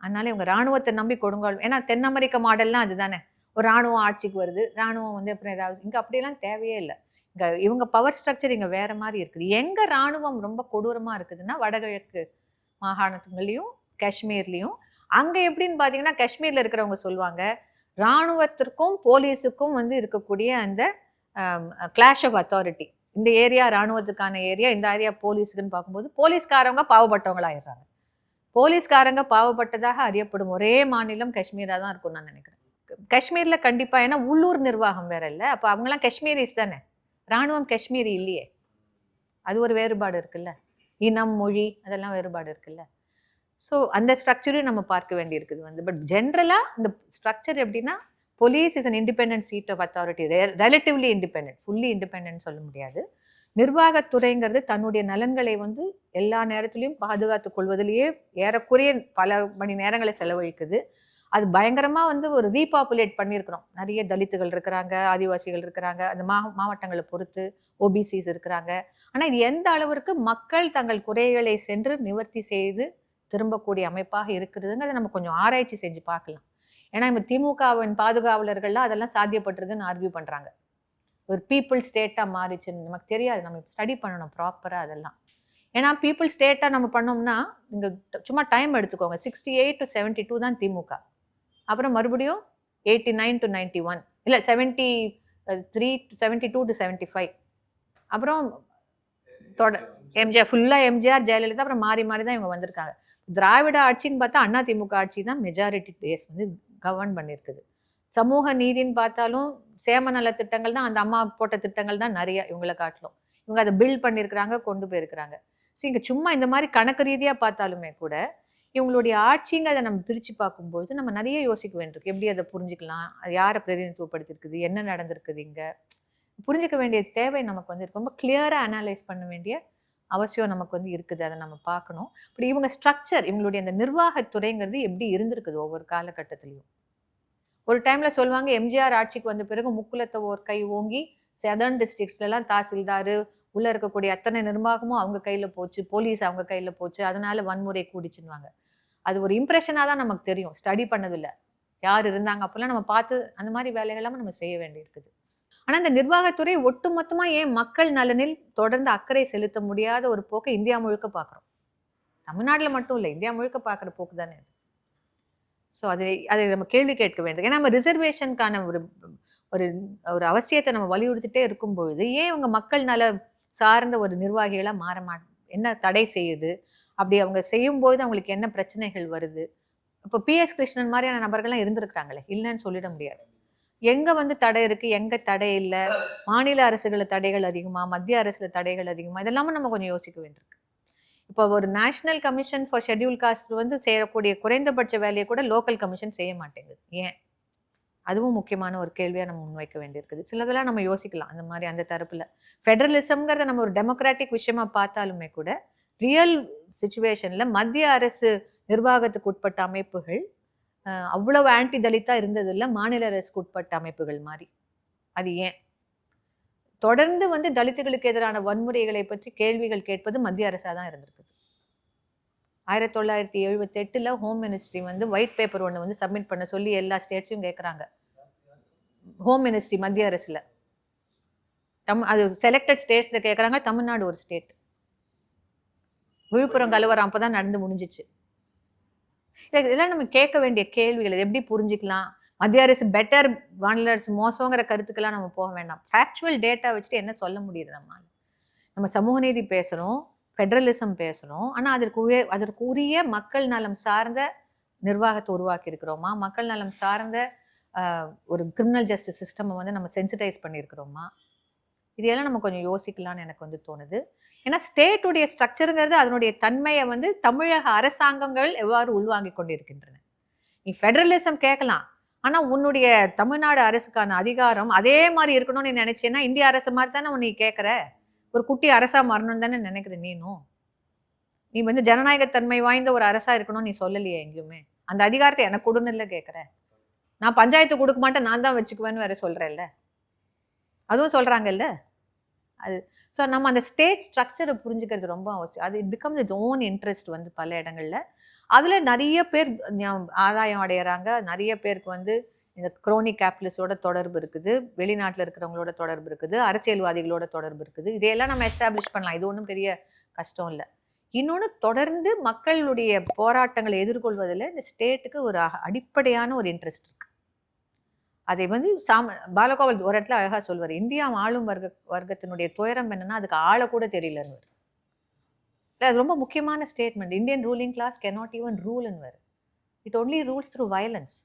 அதனால இவங்க இராணுவத்தை நம்பி கொடுங்கோல், ஏன்னா தென் அமெரிக்க மாடல்லாம் அதுதானே, ஒரு இராணுவம் ஆட்சிக்கு வருது, இராணுவம் வந்து அப்புறம் ஏதாவது, இங்கே அப்படியெல்லாம் தேவையே இல்லை. இங்கே இவங்க பவர் ஸ்ட்ரக்சர் இங்கே வேற மாதிரி இருக்குது. எங்கே இராணுவம் ரொம்ப கொடூரமாக இருக்குதுன்னா வடகிழக்கு மாகாணத்துங்களையும் காஷ்மீர்லேயும். அங்கே எப்படின்னு பார்த்தீங்கன்னா, காஷ்மீரில் இருக்கிறவங்க சொல்லுவாங்க, இராணுவத்திற்கும் போலீஸுக்கும் வந்து இருக்கக்கூடிய அந்த கிளாஷ் ஆஃப் அத்தாரிட்டி, இந்த ஏரியா இராணுவத்துக்கான ஏரியா, இந்த ஏரியா போலீஸுக்குன்னு பார்க்கும்போது போலீஸ்காரங்க பாவப்பட்டவங்களாயிடுறாங்க. போலீஸ்காரங்க பாவப்பட்டதாக அறியப்படும் ஒரே மாநிலம் காஷ்மீராக தான் இருக்கும்னு நான் நினைக்கிறேன். காஷ்மீரில் கண்டிப்பாக, ஏன்னா உள்ளூர் நிர்வாகம் வேற இல்லை. அப்போ அவங்களாம் காஷ்மீரிஸ் தானே, ராணுவம் காஷ்மீரி இல்லையே. அது ஒரு வேறுபாடு இருக்குல்ல, இனம் மொழி அதெல்லாம் வேறுபாடு இருக்குல்ல. ஸோ அந்த ஸ்ட்ரக்சரையும் நம்ம பார்க்க வேண்டியிருக்குது வந்து. பட் ஜென்ரலாக இந்த ஸ்ட்ரக்சர் எப்படின்னா, police is an independent seat of authority, relatively independent, fully independent சொல்ல முடியாது. நிர்வாகத்துறைங்கிறது தன்னுடைய நலன்களை வந்து எல்லா நேரத்திலையும் பாதுகாத்துக் கொள்வதிலேயே ஏறக்குறைய பல மணி நேரங்களை செலவழிக்குது. அது பயங்கரமா வந்து ஒரு ரீபாப்புலேட் பண்ணியிருக்கிறோம். நிறைய தலித்துகள் இருக்கிறாங்க, ஆதிவாசிகள் இருக்கிறாங்க, அந்த மாவட்டங்களை பொறுத்து ஓபிசிஸ் இருக்கிறாங்க. ஆனா இது எந்த அளவிற்கு மக்கள் தங்கள் குறைகளை சென்று நிவர்த்தி செய்து திரும்பக்கூடிய அமைப்பாக இருக்கிறதுங்கிறத நம்ம கொஞ்சம் ஆராய்ச்சி செஞ்சு பார்க்கலாம். ஏன்னா இப்போ திமுகவின் பாதுகாவலர்கள்லாம் அதெல்லாம் சாத்தியப்பட்டிருக்குன்னு ஆர்கியூ பண்றாங்க. ஒரு பீப்புள் ஸ்டேட்டா மாறிச்சுன்னு நமக்கு தெரியாது. நம்ம ஸ்டடி பண்ணணும் ப்ராப்பரா அதெல்லாம். ஏன்னா பீப்புள் ஸ்டேட்டா நம்ம பண்ணோம்னா, நீங்க சும்மா டைம் எடுத்துக்கோங்க. 68 to 72 தான் திமுக. அப்புறம் மறுபடியும் 89 to 91, இல்ல 73 72 to 75. அப்புறம் எம்ஜிஆர், ஃபுல்லா எம்ஜிஆர் ஜெயலலிதா, அப்புறம் மாறி மாறி தான் இவங்க வந்திருக்காங்க. திராவிட ஆட்சின்னு பார்த்தா அண்ணா திமுக ஆட்சி தான் மெஜாரிட்டி டேஸ் வந்து கவர்ன் பண்ணியிருக்குது. சமூக நீதின்னு பார்த்தாலும் சேம நல திட்டங்கள் தான், அந்த அம்மா போட்ட திட்டங்கள் தான் நிறைய இவங்களை காட்டிலும். இவங்க அதை பில்ட் பண்ணியிருக்கிறாங்க, கொண்டு போயிருக்கிறாங்க. சரி, இங்கே சும்மா இந்த மாதிரி கணக்கு ரீதியாக பார்த்தாலுமே கூட இவங்களுடைய ஆட்சிங்கிறத நம்ம பிரித்து பார்க்கும்போது நம்ம நிறைய யோசிக்க வேண்டியிருக்கு. எப்படி அதை புரிஞ்சுக்கலாம், அது யாரை பிரதிநிதித்துவப்படுத்திருக்குது, என்ன நடந்திருக்குது, இங்கே புரிஞ்சுக்க வேண்டிய தேவை நமக்கு வந்து ரொம்ப கிளியராக அனலைஸ் பண்ண வேண்டிய அவசியம் நமக்கு வந்து இருக்குது. அதை நம்ம பார்க்கணும். இப்படி இவங்க ஸ்ட்ரக்சர், இவங்களுடைய அந்த நிர்வாகத்துறைங்கிறது எப்படி இருந்திருக்குது ஒவ்வொரு காலகட்டத்திலையும். ஒரு டைம்ல சொல்லுவாங்க, எம்ஜிஆர் ஆட்சிக்கு வந்த பிறகு முக்குலத்தை ஒரு கை ஓங்கி சதர்ன் டிஸ்ட்ரிக்ட்ஸ்லாம் தாசில்தாரு உள்ள இருக்கக்கூடிய அத்தனை நிர்வாகமும் அவங்க கையில போச்சு, போலீஸ் அவங்க கையில போச்சு, அதனால வன்முறை கூடிச்சுன்னுவாங்க. அது ஒரு இம்ப்ரெஷனாக தான் நமக்கு தெரியும், ஸ்டடி பண்ணதில்லை. யார் இருந்தாங்க அப்போல்லாம் நம்ம பார்த்து அந்த மாதிரி வேலைகள்லாம் நம்ம செய்ய வேண்டியிருக்குது. ஆனால் இந்த நிர்வாகத்துறை ஒட்டுமொத்தமாக ஏன் மக்கள் நலனில் தொடர்ந்து அக்கறை செலுத்த முடியாத ஒரு போக்கை இந்தியா முழுக்க பார்க்குறோம். தமிழ்நாட்டில் மட்டும் இல்லை, இந்தியா முழுக்க பார்க்குற போக்கு தானே அது. ஸோ அதை நம்ம கேள்வி கேட்க வேண்டும். ஏன்னா நம்ம ரிசர்வேஷனுக்கான ஒரு ஒரு ஒரு அவசியத்தை நம்ம வலியுறுத்திட்டே இருக்கும் பொழுது ஏன் இவங்க மக்கள் நல சார்ந்த ஒரு நிர்வாகிகளாக என்ன தடை செய்யுது, அப்படி அவங்க செய்யும்போது அவங்களுக்கு என்ன பிரச்சனைகள் வருது. இப்போ PS கிருஷ்ணன் மாதிரியான நபர்கள்லாம் இருந்திருக்கிறாங்களே, இல்லைன்னு சொல்லிட முடியாது. எங்க வந்து தடை இருக்கு, எங்க தடை இல்லை, மாநில அரசுகள தடைகள் அதிகமா, மத்திய அரசுல தடைகள் அதிகமா, இதெல்லாமும் நம்ம கொஞ்சம் யோசிக்க வேண்டியிருக்கு. இப்போ ஒரு national commission for schedule cost வந்து செய்யக்கூடிய குறைந்தபட்ச வேலையை கூட லோக்கல் கமிஷன் செய்ய மாட்டேங்குது. ஏன்? அதுவும் முக்கியமான ஒரு கேள்வியா நம்ம முன்வைக்க வேண்டியிருக்குது. சிலதெல்லாம் நம்ம யோசிக்கலாம் அந்த மாதிரி அந்த தரப்புல. ஃபெடரலிசம்ங்கிறத நம்ம ஒரு டெமோக்ராட்டிக் விஷயமா பார்த்தாலுமே கூட ரியல் சிச்சுவேஷன்ல மத்திய அரசு நிர்வாகத்துக்கு உட்பட்ட அமைப்புகள் அவ்வளவு ஆன்டி தலித்தா இருந்தது இல்லை, மாநில அரசுக்கு உட்பட்ட அமைப்புகள் மாதிரி. அது ஏன்? தொடர்ந்து வந்து தலித்துகளுக்கு எதிரான வன்முறைகளை பற்றி கேள்விகள் கேட்பது மத்திய அரசா தான் இருந்திருக்குது. 1978 ஹோம் மினிஸ்ட்ரி வந்து ஒயிட் பேப்பர் ஒன்று வந்து சப்மிட் பண்ண சொல்லி எல்லா ஸ்டேட்ஸையும் கேட்குறாங்க. ஹோம் மினிஸ்ட்ரி மத்திய அரசுல அது செலக்டட் ஸ்டேட்ஸ்ல கேட்குறாங்க. தமிழ்நாடு ஒரு ஸ்டேட். விழுப்புரம் கலவரம் அப்பதான் நடந்து முடிஞ்சிச்சு. இதெல்லாம் நம்ம கேட்க வேண்டிய கேள்விகள். இது எப்படி புரிஞ்சுக்கலாம்? மத்திய அரசு பெட்டர், மாநில அரசு மோசங்கிற கருத்துக்கெல்லாம் நம்ம போக வேண்டாம். ஃபேக்சுவல் டேட்டா வச்சுட்டு என்ன சொல்ல முடியுது நம்மால்? நம்ம சமூக நீதி பேசுகிறோம், ஃபெடரலிசம் பேசுகிறோம். ஆனால் அதற்குரிய மக்கள் நலம் சார்ந்த நிர்வாகத்தை உருவாக்கி இருக்கிறோமா? மக்கள் நலம் சார்ந்த ஒரு கிரிமினல் ஜஸ்டிஸ் சிஸ்டம் வந்து நம்ம சென்சிட்டைஸ் பண்ணியிருக்கிறோமா? இதையெல்லாம் நம்ம கொஞ்சம் யோசிக்கலாம்னு எனக்கு வந்து தோணுது. ஏன்னா ஸ்டேட்டுடைய ஸ்ட்ரக்சருங்கிறது அதனுடைய தன்மையை வந்து தமிழக அரசாங்கங்கள் எவ்வாறு உள்வாங்கி கொண்டிருக்கின்றன. நீ ஃபெடரலிசம் கேட்கலாம், ஆனால் உன்னுடைய தமிழ்நாடு அரசுக்கான அதிகாரம் அதே மாதிரி இருக்கணும்னு நீ நினைச்சேன்னா இந்திய அரசு மாதிரி தானே நீ கேட்குற. ஒரு குட்டி அரசா மாறணும்னு தானே நினைக்கிற நீனும். நீ வந்து ஜனநாயகத்தன்மை வாய்ந்த ஒரு அரசா இருக்கணும்னு நீ சொல்லலையே எங்கேயுமே. அந்த அதிகாரத்தை எனக்கு கொடுன்னு இல்லை கேட்குற. நான் பஞ்சாயத்து கொடுக்க மாட்டேன், நான் தான் வச்சுக்குவேன்னு வேற சொல்றேன்ல. அதுவும் சொல்றாங்கல்ல. அது ஸோ நம்ம அந்த ஸ்டேட் ஸ்ட்ரக்சரை புரிஞ்சுக்கிறது ரொம்ப அவசியம். அது it becomes its own interest வந்து பல இடங்கள்ல. அதுல நிறைய பேர் ஆதாயம் அடையிறாங்க. நிறைய பேருக்கு வந்து இந்த குரோனிக் கேபிட்டலிஸ்டோட தொடர்பு இருக்குது, வெளிநாட்டில் இருக்கிறவங்களோட தொடர்பு இருக்குது, அரசியல்வாதிகளோட தொடர்பு இருக்குது. இதையெல்லாம் நம்ம எஸ்டாப்ளிஷ் பண்ணலாம். இது ஒன்றும் பெரிய கஷ்டம் இல்லை. இன்னொன்று, தொடர்ந்து மக்களுடைய போராட்டங்களை எதிர்கொள்வதில் இந்த ஸ்டேட்டுக்கு ஒரு அடிப்படையான ஒரு இன்ட்ரெஸ்ட் இருக்கு. அதை வந்து பாலகோபால் ஒரு இடத்துல அழகா சொல்வார், இந்தியா ஆளும் வர்க்கத்தினுடைய துயரம் என்னன்னா அதுக்கு ஆளை கூட தெரியலன்னு. அது ரொம்ப முக்கியமான statement. Indian ruling class cannot even rule in. It only rules through violence.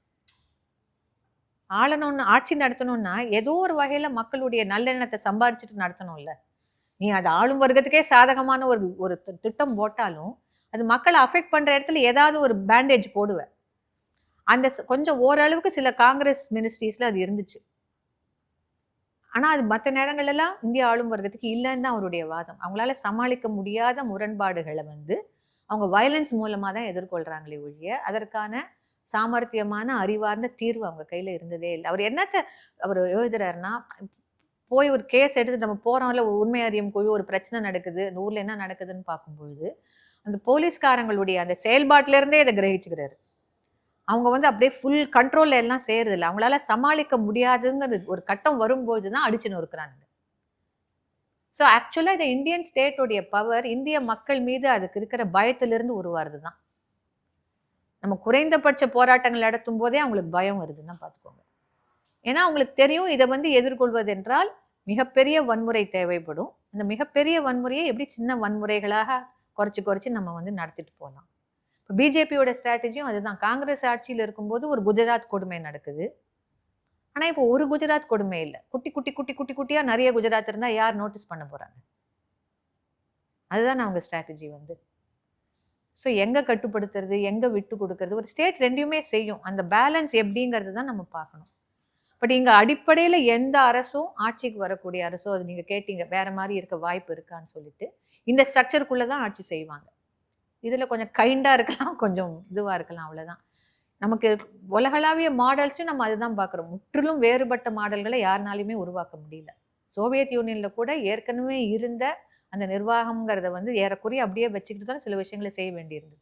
ஆளணும்னு, ஆட்சி நடத்தணும்னா ஏதோ ஒரு வகையில மக்களுடைய நல்லெண்ணத்தை சம்பாரிச்சுட்டு நடத்தணும்ல. நீ அது ஆளும் வர்க்கத்துக்கே சாதகமான ஒரு ஒரு திட்டம் போட்டாலும், அது மக்களை அஃபெக்ட் பண்ற இடத்துல ஏதாவது ஒரு பேண்டேஜ் போடுவ. அந்த கொஞ்சம் ஓரளவுக்கு சில காங்கிரஸ் மினிஸ்ட்ரீஸ்ல அது இருந்துச்சு. ஆனா அது மத்த நேரங்கள்லாம் இந்திய ஆளும் வர்க்கத்துக்கு இல்லன்னு தான் அவருடைய வாதம். அவங்களால சமாளிக்க முடியாத முரண்பாடுகள வந்து அவங்க வயலன்ஸ் மூலமா தான் எதிர்கொள்றாங்களே ஒழிய, அதற்கான சாமர்த்தியமான, அறிவார்ந்த தீர்வு அவங்க கையில இருந்ததே இல்ல. அவர் என்னத்த அவரு எழுதுறாருன்னா, போய் ஒரு கேஸ் எடுத்து நம்ம போறோம்ல, ஒரு உண்மை அறியும் குழு, ஒரு பிரச்சனை நடக்குது. அந்த ஊர்ல என்ன நடக்குதுன்னு பார்க்கும்பொழுது, அந்த போலீஸ்காரங்களுடைய அந்த செயல்பாட்டில இருந்தே இத கிரகிச்சுக்கிறாரு. அவங்க வந்து அப்படியே ஃபுல் கண்ட்ரோல்ல எல்லாம் செய்றதில்ல. அவங்களால சமாளிக்க முடியாதுங்கிறது ஒரு கட்டம் வரும்போது தான் அடிச்சு நொறுக்குறானுங்க. ஸோ ஆக்சுவலா இந்த இந்தியன் ஸ்டேட்டுடைய பவர் இந்திய மக்கள் மீது அதுக்கு இருக்கிற பயத்திலிருந்து உருவாருது தான். நம்ம குறைந்தபட்ச போராட்டங்கள் நடத்தும் போதே அவங்களுக்கு பயம் வருதுன்னா பார்த்துக்கோங்க. ஏன்னா அவங்களுக்கு தெரியும் இதை வந்து எதிர்கொள்வது என்றால் மிகப்பெரிய வன்முறை தேவைப்படும். அந்த மிகப்பெரிய வன்முறையை எப்படி சின்ன வன்முறைகளாக குறைச்சு குறைச்சு நம்ம வந்து நடத்திட்டு போகலாம். இப்போ பிஜேபியோட ஸ்ட்ராட்டஜியும் அதுதான். காங்கிரஸ் ஆட்சியில் இருக்கும்போது ஒரு குஜராத் கொடுமை நடக்குது. ஆனா இப்போ ஒரு குஜராத் கொடுமை இல்லை. குட்டி குட்டி குட்டி குட்டி குட்டியா நிறைய குஜராத் இருந்தா யார் நோட்டீஸ் பண்ண போறாங்க? அதுதான் அவங்க ஸ்ட்ராட்டஜி வந்து. ஸோ எங்க கட்டுப்படுத்துறது, எங்க விட்டு கொடுக்கறது, ஒரு ஸ்டேட் ரெண்டையுமே செய்யும். அந்த பேலன்ஸ் எப்படிங்கிறது தான் நம்ம பார்க்கணும். பட் இங்க அடிப்படையில எந்த அரசும் ஆட்சிக்கு வரக்கூடிய அரசோ, அது நீங்க கேட்டீங்க வேற மாதிரி இருக்க வாய்ப்பு இருக்கான்னு சொல்லிட்டு, இந்த ஸ்ட்ரக்சருக்குள்ள தான் ஆட்சி செய்வாங்க. இதுல கொஞ்சம் கைண்டா இருக்கலாம், கொஞ்சம் இதுவா இருக்கலாம், அவ்வளவுதான். நமக்கு உலகளாவிய மாடல்ஸும் நம்ம அதுதான் பார்க்குறோம். முற்றிலும் வேறுபட்ட மாடல்களை யாருனாலையுமே உருவாக்க முடியல. சோவியத் யூனியன்ல கூட ஏற்கனவே இருந்த அந்த நிர்வாகம்ங்கிறத வந்து ஏறக்குறைய அப்படியே வச்சுக்கிட்டு தான் சில விஷயங்களை செய்ய வேண்டியிருந்தது.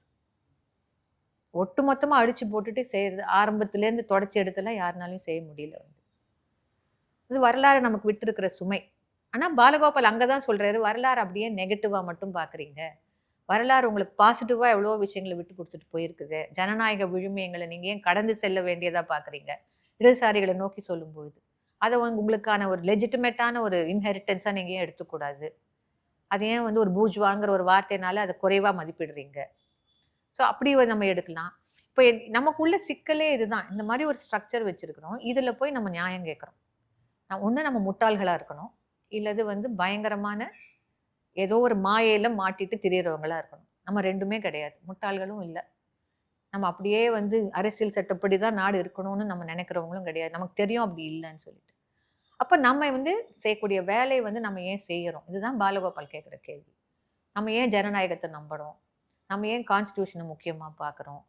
ஒட்டுமொத்தமா அடிச்சு போட்டுட்டு செய்யறது ஆரம்பத்திலேருந்து தொடச்சி எடுத்துலாம் யாருனாலையும் செய்ய முடியல வந்து. இது வரலாறு நமக்கு விட்டிருக்கிற சுமை. ஆனா பாலகோபால் அங்கதான் சொல்றாரு, வரலாறு அப்படியே நெகட்டிவா மட்டும் பார்க்குறீங்க. வரலாறு உங்களுக்கு பாசிட்டிவா எவ்வளவோ விஷயங்களை விட்டு கொடுத்துட்டு போயிருக்குது. ஜனநாயக விழுமியங்களை நீங்க ஏன் கடந்து செல்ல வேண்டியதா பார்க்குறீங்க? இடதுசாரிகளை நோக்கி சொல்லும்பொழுது. அதை உங்களுக்கான ஒரு லெஜிட்டிமேட்டான ஒரு இன்ஹெரிட்டன்ஸா நீங்க ஏன் எடுத்துக்கூடாது? அதை ஏன் வந்து ஒரு பூர்ஜ்வாங்கிற ஒரு வார்த்தையினால அதை குறைவா மதிப்பிடுறீங்க? ஸோ அப்படி நம்ம எடுக்கலாம். இப்போ நமக்குள்ள சிக்கலே இதுதான். இந்த மாதிரி ஒரு ஸ்ட்ரக்சர் வச்சிருக்கிறோம். இதுல போய் நம்ம நியாயம் கேட்குறோம். ஒண்ணு நம்ம முட்டாள்களா இருக்கணும். இல்லது வந்து பயங்கரமான ஏதோ ஒரு மாயையில மாட்டிட்டு திரியறவங்களா இருக்கணும். நம்ம 2மே கிடையாது. முட்டாள்களும் இல்ல. நம்ம அப்படியே வந்து அரசியல் சட்டப்படி தான் நாடு இருக்கணும்னு நம்ம நினைக்கிறவங்களும் கிடையாது. நமக்கு தெரியும் அப்படி இல்லன்னு சொல்லிட்டு. அப்ப நம்ம வந்து செய்யக்கூடிய வேலைய வந்து நம்ம ஏன் செய்யறோம்? இதுதான் பாலகோபால் கேட்கிற கேள்வி. நம்ம ஏன் ஜனநாயகத்தை நம்பணும்? நம்ம ஏன் கான்ஸ்டிடியூஷனை முக்கியமா பார்க்குறோம்?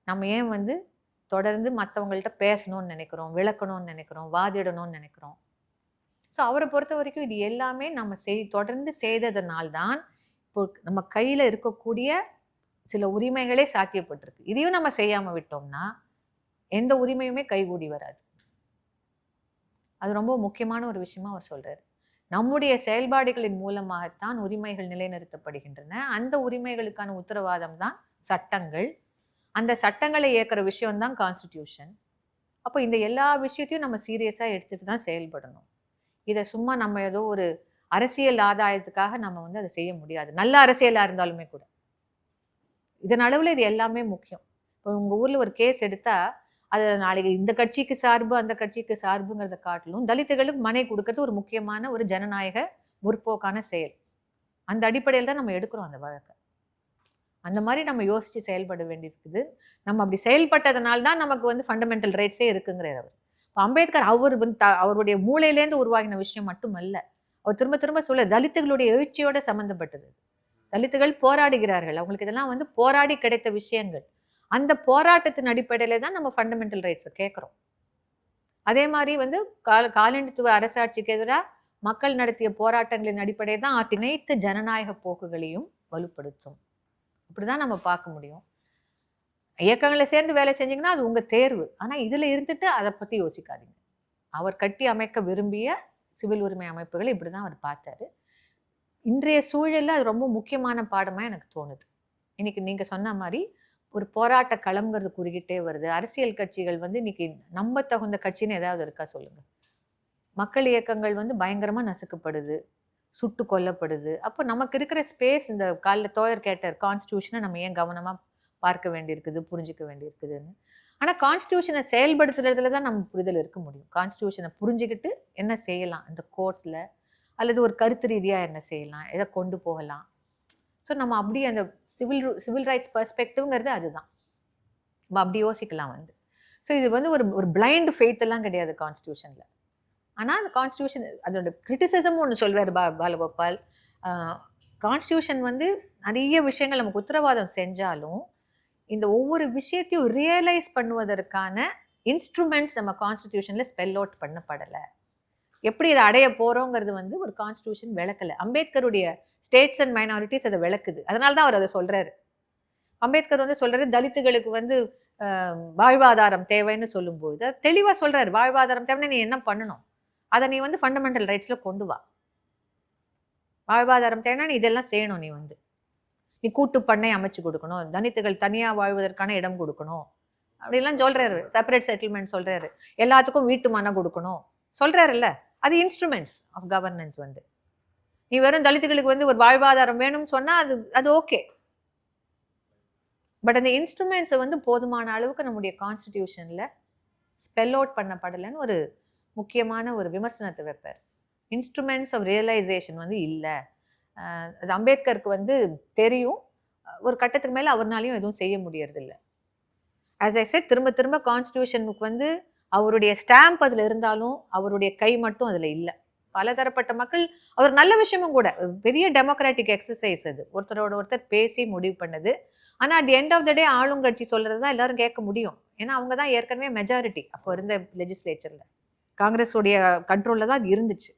நம்ம ஏன் வந்து தொடர்ந்து மத்தவங்கள்ட்ட பேசணும்னு நினைக்கிறோம், விளக்கணும்னு நினைக்கிறோம், வாதிடணும்னு நினைக்கிறோம்? ஸோ அவரை பொறுத்த வரைக்கும் இது எல்லாமே நம்ம தொடர்ந்து செய்ததனால் தான் இப்போ நம்ம கையில இருக்கக்கூடிய சில உரிமைகளே சாத்தியப்பட்டிருக்கு. இதையும் நம்ம செய்யாம விட்டோம்னா எந்த உரிமையுமே கைகூடி வராது. அது ரொம்ப முக்கியமான ஒரு விஷயமா அவர் சொல்றாரு. நம்முடைய செயல்பாடுகளின் மூலமாகத்தான் உரிமைகள் நிலைநிறுத்தப்படுகின்றன. அந்த உரிமைகளுக்கான உத்தரவாதம் தான் சட்டங்கள். அந்த சட்டங்களை இயக்குற விஷயம் தான் கான்ஸ்டிடியூஷன். அப்போ இந்த எல்லா விஷயத்தையும் நம்ம சீரியஸா எடுத்துட்டு தான் செயல்படணும். இதை சும்மா நம்ம ஏதோ ஒரு அரசியல் ஆதாயத்துக்காக நம்ம வந்து அதை செய்ய முடியாது. நல்ல அரசியலா இருந்தாலுமே கூட. இதன் அளவுல இது எல்லாமே முக்கியம். இப்போ உங்க ஊர்ல ஒரு கேஸ் எடுத்தா, அது நாளைக்கு இந்த கட்சிக்கு சார்பு, அந்த கட்சிக்கு சார்புங்கிறத காட்டிலும், தலித்துகளுக்கு மனை கொடுக்கறது ஒரு முக்கியமான ஒரு ஜனநாயக முற்போக்கான செயல். அந்த அடிப்படையில் தான் நம்ம எடுக்கிறோம் அந்த வழக்க. அந்த மாதிரி நம்ம யோசிச்சு செயல்பட வேண்டியிருக்குது. நம்ம அப்படி செயல்பட்டதனால தான் நமக்கு வந்து ஃபண்டமெண்டல் ரைட்ஸே இருக்குங்கிறார் அவர். அம்பேத்கர் அவர் வந்து அவருடைய மூளையிலேருந்து உருவாகின விஷயம் மட்டுமல்ல. அவர் திரும்ப திரும்ப சொல்ல தலித்துகளுடைய எழுச்சியோட சம்பந்தப்பட்டது. தலித்துகள் போராடுகிறார்கள். அவங்களுக்கு இதெல்லாம் வந்து போராடி கிடைத்த விஷயங்கள். அந்த போராட்டத்தின் அடிப்படையில தான் நம்ம ஃபண்டமெண்டல் ரைட்ஸ் கேட்கிறோம். அதே மாதிரி வந்து காலனித்துவ அரசாட்சிக்கு எதிராக மக்கள் நடத்திய போராட்டங்களின் அடிப்படையில் தான் அனைத்து ஜனநாயக போக்குகளையும் வலுப்படுத்தும். அப்படிதான் நம்ம பார்க்க முடியும். இயக்கங்களை சேர்ந்து வேலை செஞ்சீங்கன்னா அது உங்க தேர்வு. ஆனா இதுல இருந்துட்டு அதை பத்தி யோசிக்காதீங்க. அவர் கட்டி அமைக்க விரும்பிய சிவில் உரிமை அமைப்புகளை இப்படிதான் அவர் பார்த்தாரு. இன்றைய சூழல்ல அது ரொம்ப முக்கியமான பாடமா எனக்கு தோணுது. இன்னைக்கு நீங்க சொன்ன மாதிரி ஒரு போராட்ட களம்ங்கிறது குறுகிட்டே வருது. அரசியல் கட்சிகள் வந்து இன்னைக்கு நம்ப தகுந்த கட்சின்னு ஏதாவது இருக்கா சொல்லுங்க. மக்கள் இயக்கங்கள் வந்து பயங்கரமா நசுக்கப்படுது, சுட்டு கொல்லப்படுது. அப்போ நமக்கு இருக்கிற ஸ்பேஸ் இந்த காலைல தோழர் கேட்டார் கான்ஸ்டியூஷனை நம்ம ஏன் கவனமா பார்க்க வேண்டியிருக்குது, புரிஞ்சுக்க வேண்டியிருக்குதுன்னு. ஆனால் கான்ஸ்டியூஷனை செயல்படுத்துறதுல தான் நம்ம புரிதல் இருக்க முடியும். கான்ஸ்டியூஷனை புரிஞ்சுக்கிட்டு என்ன செய்யலாம் இந்த கோர்ட்ஸில், அல்லது ஒரு கருத்து ரீதியாக என்ன செய்யலாம், எதை கொண்டு போகலாம். ஸோ நம்ம அப்படி அந்த சிவில் ரைட்ஸ் பெர்ஸ்பெக்டிவ்ங்கிறது அதுதான். நம்ம அப்படி யோசிக்கலாம் வந்து. ஸோ இது வந்து ஒரு பிளைண்ட் ஃபெய்த் எல்லாம் கிடையாது கான்ஸ்டியூஷனில். ஆனால் அந்த கான்ஸ்டியூஷன் அதோட கிரிட்டிசிசமும் ஒன்று சொல்வார் பாலகோபால். கான்ஸ்டியூஷன் வந்து நிறைய விஷயங்கள் நமக்கு உத்தரவாதம் செஞ்சாலும் இந்த ஒவ்வொரு விஷயத்தையும் ரியலைஸ் பண்ணுவதற்கான இன்ஸ்ட்ருமெண்ட்ஸ் நம்ம கான்ஸ்டியூஷனில் ஸ்பெல் அவுட் பண்ணப்படலை. எப்படி இதை அடைய போகிறோங்கிறது வந்து ஒரு கான்ஸ்டியூஷன் விளக்கலை. அம்பேத்கருடைய ஸ்டேட்ஸ் அண்ட் மைனாரிட்டிஸ் அதை விளக்குது. அதனால தான் அவர் அதை சொல்கிறாரு. அம்பேத்கர் வந்து சொல்கிறாரு தலித்துகளுக்கு வந்து வாழ்வாதாரம் தேவைன்னு சொல்லும்போது தெளிவாக சொல்கிறாரு, வாழ்வாதாரம் தேவைன்னு நீ என்ன பண்ணணும், அதை நீ வந்து ஃபண்டமெண்டல் ரைட்ஸில் கொண்டு வா. வாழ்வாதாரம் தேவைன்னா நீ இதெல்லாம் செய்யணும். நீ கூட்டு பண்ணை அமைச்சு கொடுக்கணும், தலித்துகள் தனியாக வாழ்வதற்கான இடம் கொடுக்கணும் அப்படிலாம் சொல்கிறாரு. செப்பரேட் செட்டில்மெண்ட் சொல்கிறாரு, எல்லாத்துக்கும் வீட்டு மனம் கொடுக்கணும் சொல்கிறாருல்ல. அது இன்ஸ்ட்ருமெண்ட்ஸ் ஆஃப் கவர்னன்ஸ். வந்து நீ வெறும் தலித்துகளுக்கு வந்து ஒரு வாழ்வாதாரம் வேணும்னு சொன்னால் அது ஓகே. பட் அந்த இன்ஸ்ட்ருமெண்ட்ஸை வந்து போதுமான அளவுக்கு நம்முடைய கான்ஸ்டிடியூஷனில் ஸ்பெல் அவுட் பண்ணப்படலைன்னு ஒரு முக்கியமான ஒரு விமர்சனத்தை வைப்பார். இன்ஸ்ட்ருமெண்ட்ஸ் ஆஃப் ரியலைசேஷன் வந்து இல்லை. அது அம்பேத்கருக்கு வந்து தெரியும், ஒரு கட்டத்துக்கு மேலே அவர்னாலையும் எதுவும் செய்ய முடியறதில்ல. ஆஸ் ஐ செட், திரும்ப திரும்ப கான்ஸ்டியூஷனுக்கு வந்து அவருடைய ஸ்டாம்ப் அதில் இருந்தாலும் அவருடைய கை மட்டும் அதில் இல்லை. பலதரப்பட்ட மக்கள், அவர் நல்ல விஷயமும் கூட, பெரிய டெமோக்ராட்டிக் எக்ஸசைஸ் அது, ஒருத்தரோட ஒருத்தர் பேசி முடிவு பண்ணது. ஆனால் at the end of the day ஆளுங்கட்சி சொல்கிறது தான் எல்லாரும் கேட்க முடியும். ஏன்னா அவங்க தான் ஏற்கனவே மெஜாரிட்டி அப்போ இருந்த லெஜிஸ்லேச்சரில். காங்கிரஸுடைய கண்ட்ரோலில் தான் அது இருந்துச்சு.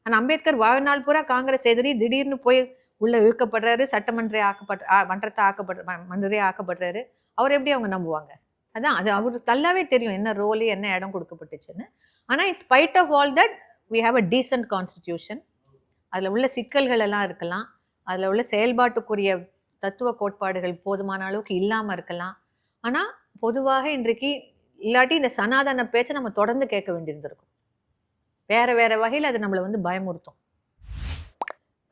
ஆனால் அம்பேத்கர் வாழ்நாள் பூரா காங்கிரஸ் எதிரி, திடீர்னு போய் உள்ளே இழுக்கப்படுறாரு, சட்டமன்றே மன்றே ஆக்கப்படுறாரு. அவர் எப்படி அவங்க நம்புவாங்க? அதான் அது அவருக்கு நல்லாவே தெரியும் என்ன ரோலு, என்ன இடம் கொடுக்கப்பட்டுச்சுன்னு. ஆனால் in spite of all that we have a decent constitution. அதில் உள்ள சிக்கல்கள் எல்லாம் இருக்கலாம், அதில் உள்ள செயல்பாட்டுக்குரிய தத்துவ கோட்பாடுகள் போதுமான அளவுக்கு இல்லாமல் இருக்கலாம். ஆனால் பொதுவாக இன்றைக்கு இல்லாட்டி இந்த சனாதன பேச்சை நம்ம தொடர்ந்து கேட்க வேண்டியிருந்திருக்கும். வேற வேற வகையில் அது நம்மளை வந்து பயமுறுத்தும்.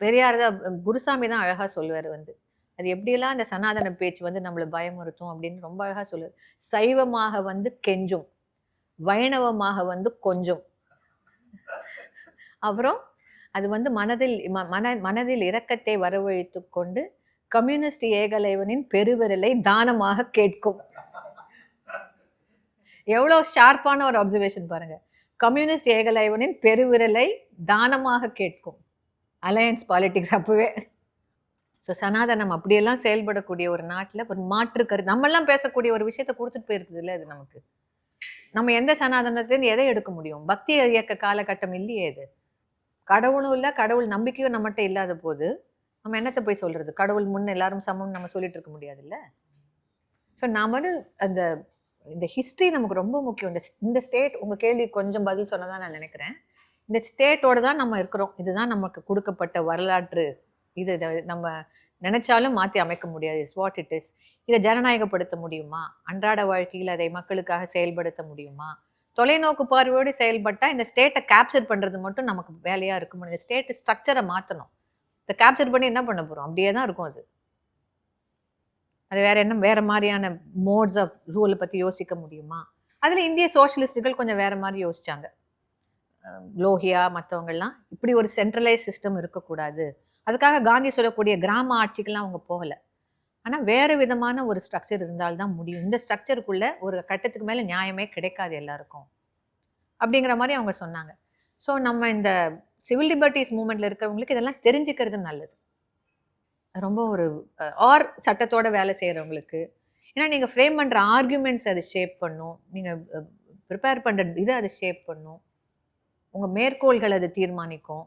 பெரியார் தான், குருசாமி தான் அழகாக சொல்லுவார் வந்து, அது எப்படியெல்லாம் அந்த சனாதன பேச்சு வந்து நம்மளை பயமுறுத்தும் அப்படின்னு ரொம்ப அழகாக சொல்லுவார். சைவமாக வந்து கெஞ்சும், வைணவமாக வந்து கொஞ்சம், அப்புறம் அது வந்து மனதில் இரக்கத்தை வரவழைத்து கொண்டு கம்யூனிஸ்ட் ஏகலைவனின் பெருவிரலை தானமாக கேட்கும். எவ்வளோ ஷார்ப்பான ஒரு அப்சர்வேஷன் பாருங்க. கம்யூனிஸ்ட் ஏகலைவனின் பெருவிரலை தானமாக கேட்கும். அலையன்ஸ் பாலிட்டிக்ஸ் அப்பவே. ஸோ சனாதனம் அப்படியெல்லாம் செயல்படக்கூடிய ஒரு நாட்டில் ஒரு மாற்று கருத்து நம்மெல்லாம் பேசக்கூடிய ஒரு விஷயத்தை கொடுத்துட்டு போயிருக்குது இல்லை அது நமக்கு. நம்ம எந்த சனாதனத்துலேருந்து எதை எடுக்க முடியும்? பக்தி இயக்க காலகட்டம் இல்லையே இது. கடவுளும் இல்லை, கடவுள் நம்பிக்கையும் நம்மகிட்ட இல்லாத போது நம்ம என்னத்தை போய் சொல்கிறது? கடவுள் முன் எல்லாரும் சமம்னு நம்ம சொல்லிட்டு இருக்க முடியாதுல்ல. ஸோ நாம் வந்து இந்த ஹிஸ்ட்ரி நமக்கு ரொம்ப முக்கியம். இந்த ஸ்டேட், உங்கள் கேள்வி கொஞ்சம் பதில் சொன்னதான் நான் நினைக்கிறேன். இந்த ஸ்டேட்டோடு தான் நம்ம இருக்கிறோம். இதுதான் நமக்கு கொடுக்கப்பட்ட வரலாற்று. இது நம்ம நினைச்சாலும் மாற்றி அமைக்க முடியாது. It's what it is. இதை ஜனநாயகப்படுத்த முடியுமா? அன்றாட வாழ்க்கையில் அதை மக்களுக்காக செயல்படுத்த முடியுமா? தொலைநோக்கு பார்வையோடு செயல்பட்டால் இந்த ஸ்டேட்டை கேப்சர் பண்ணுறது மட்டும் நமக்கு வேலையாக இருக்க முடியும். இந்த ஸ்டேட் ஸ்ட்ரக்சரை மாற்றணும். இதை கேப்சர் பண்ணி என்ன பண்ண போகிறோம்? அப்படியே தான் இருக்கும் அது. அது வேறு மாதிரியான மோட்ஸ் ஆஃப் ரூலை பற்றி யோசிக்க முடியுமா? அதில் இந்திய சோஷலிஸ்டுகள் கொஞ்சம் வேறு மாதிரி யோசிச்சாங்க. லோஹியா மற்றவங்கள்லாம் இப்படி ஒரு சென்ட்ரலைஸ் சிஸ்டம் இருக்கக்கூடாது. அதுக்காக காந்தி சொல்லக்கூடிய கிராம ஆட்சிக்கெல்லாம் அவங்க போகலை. ஆனால் வேறு விதமான ஒரு ஸ்ட்ரக்சர் இருந்தால்தான் முடியும். இந்த ஸ்ட்ரக்சருக்குள்ளே ஒரு கட்டத்துக்கு மேலே நியாயமே கிடைக்காது எல்லாருக்கும் அப்படிங்கிற மாதிரி அவங்க சொன்னாங்க. ஸோ நம்ம இந்த சிவில் லிபர்ட்டிஸ் மூமெண்ட்டில் இருக்கிறவங்களுக்கு இதெல்லாம் தெரிஞ்சுக்கிறது நல்லது. ரொம்ப ஒரு சட்டத்தோட வேலை செய்கிறவங்களுக்கு. ஏன்னா நீங்கள் ஃப்ரேம் பண்ணுற ஆர்கியூமெண்ட்ஸ் அதை ஷேப் பண்ணும், நீங்கள் ப்ரிப்பேர் பண்ணுற இதை அதை ஷேப் பண்ணும், உங்கள் மேற்கோள்கள் அதை தீர்மானிக்கும்.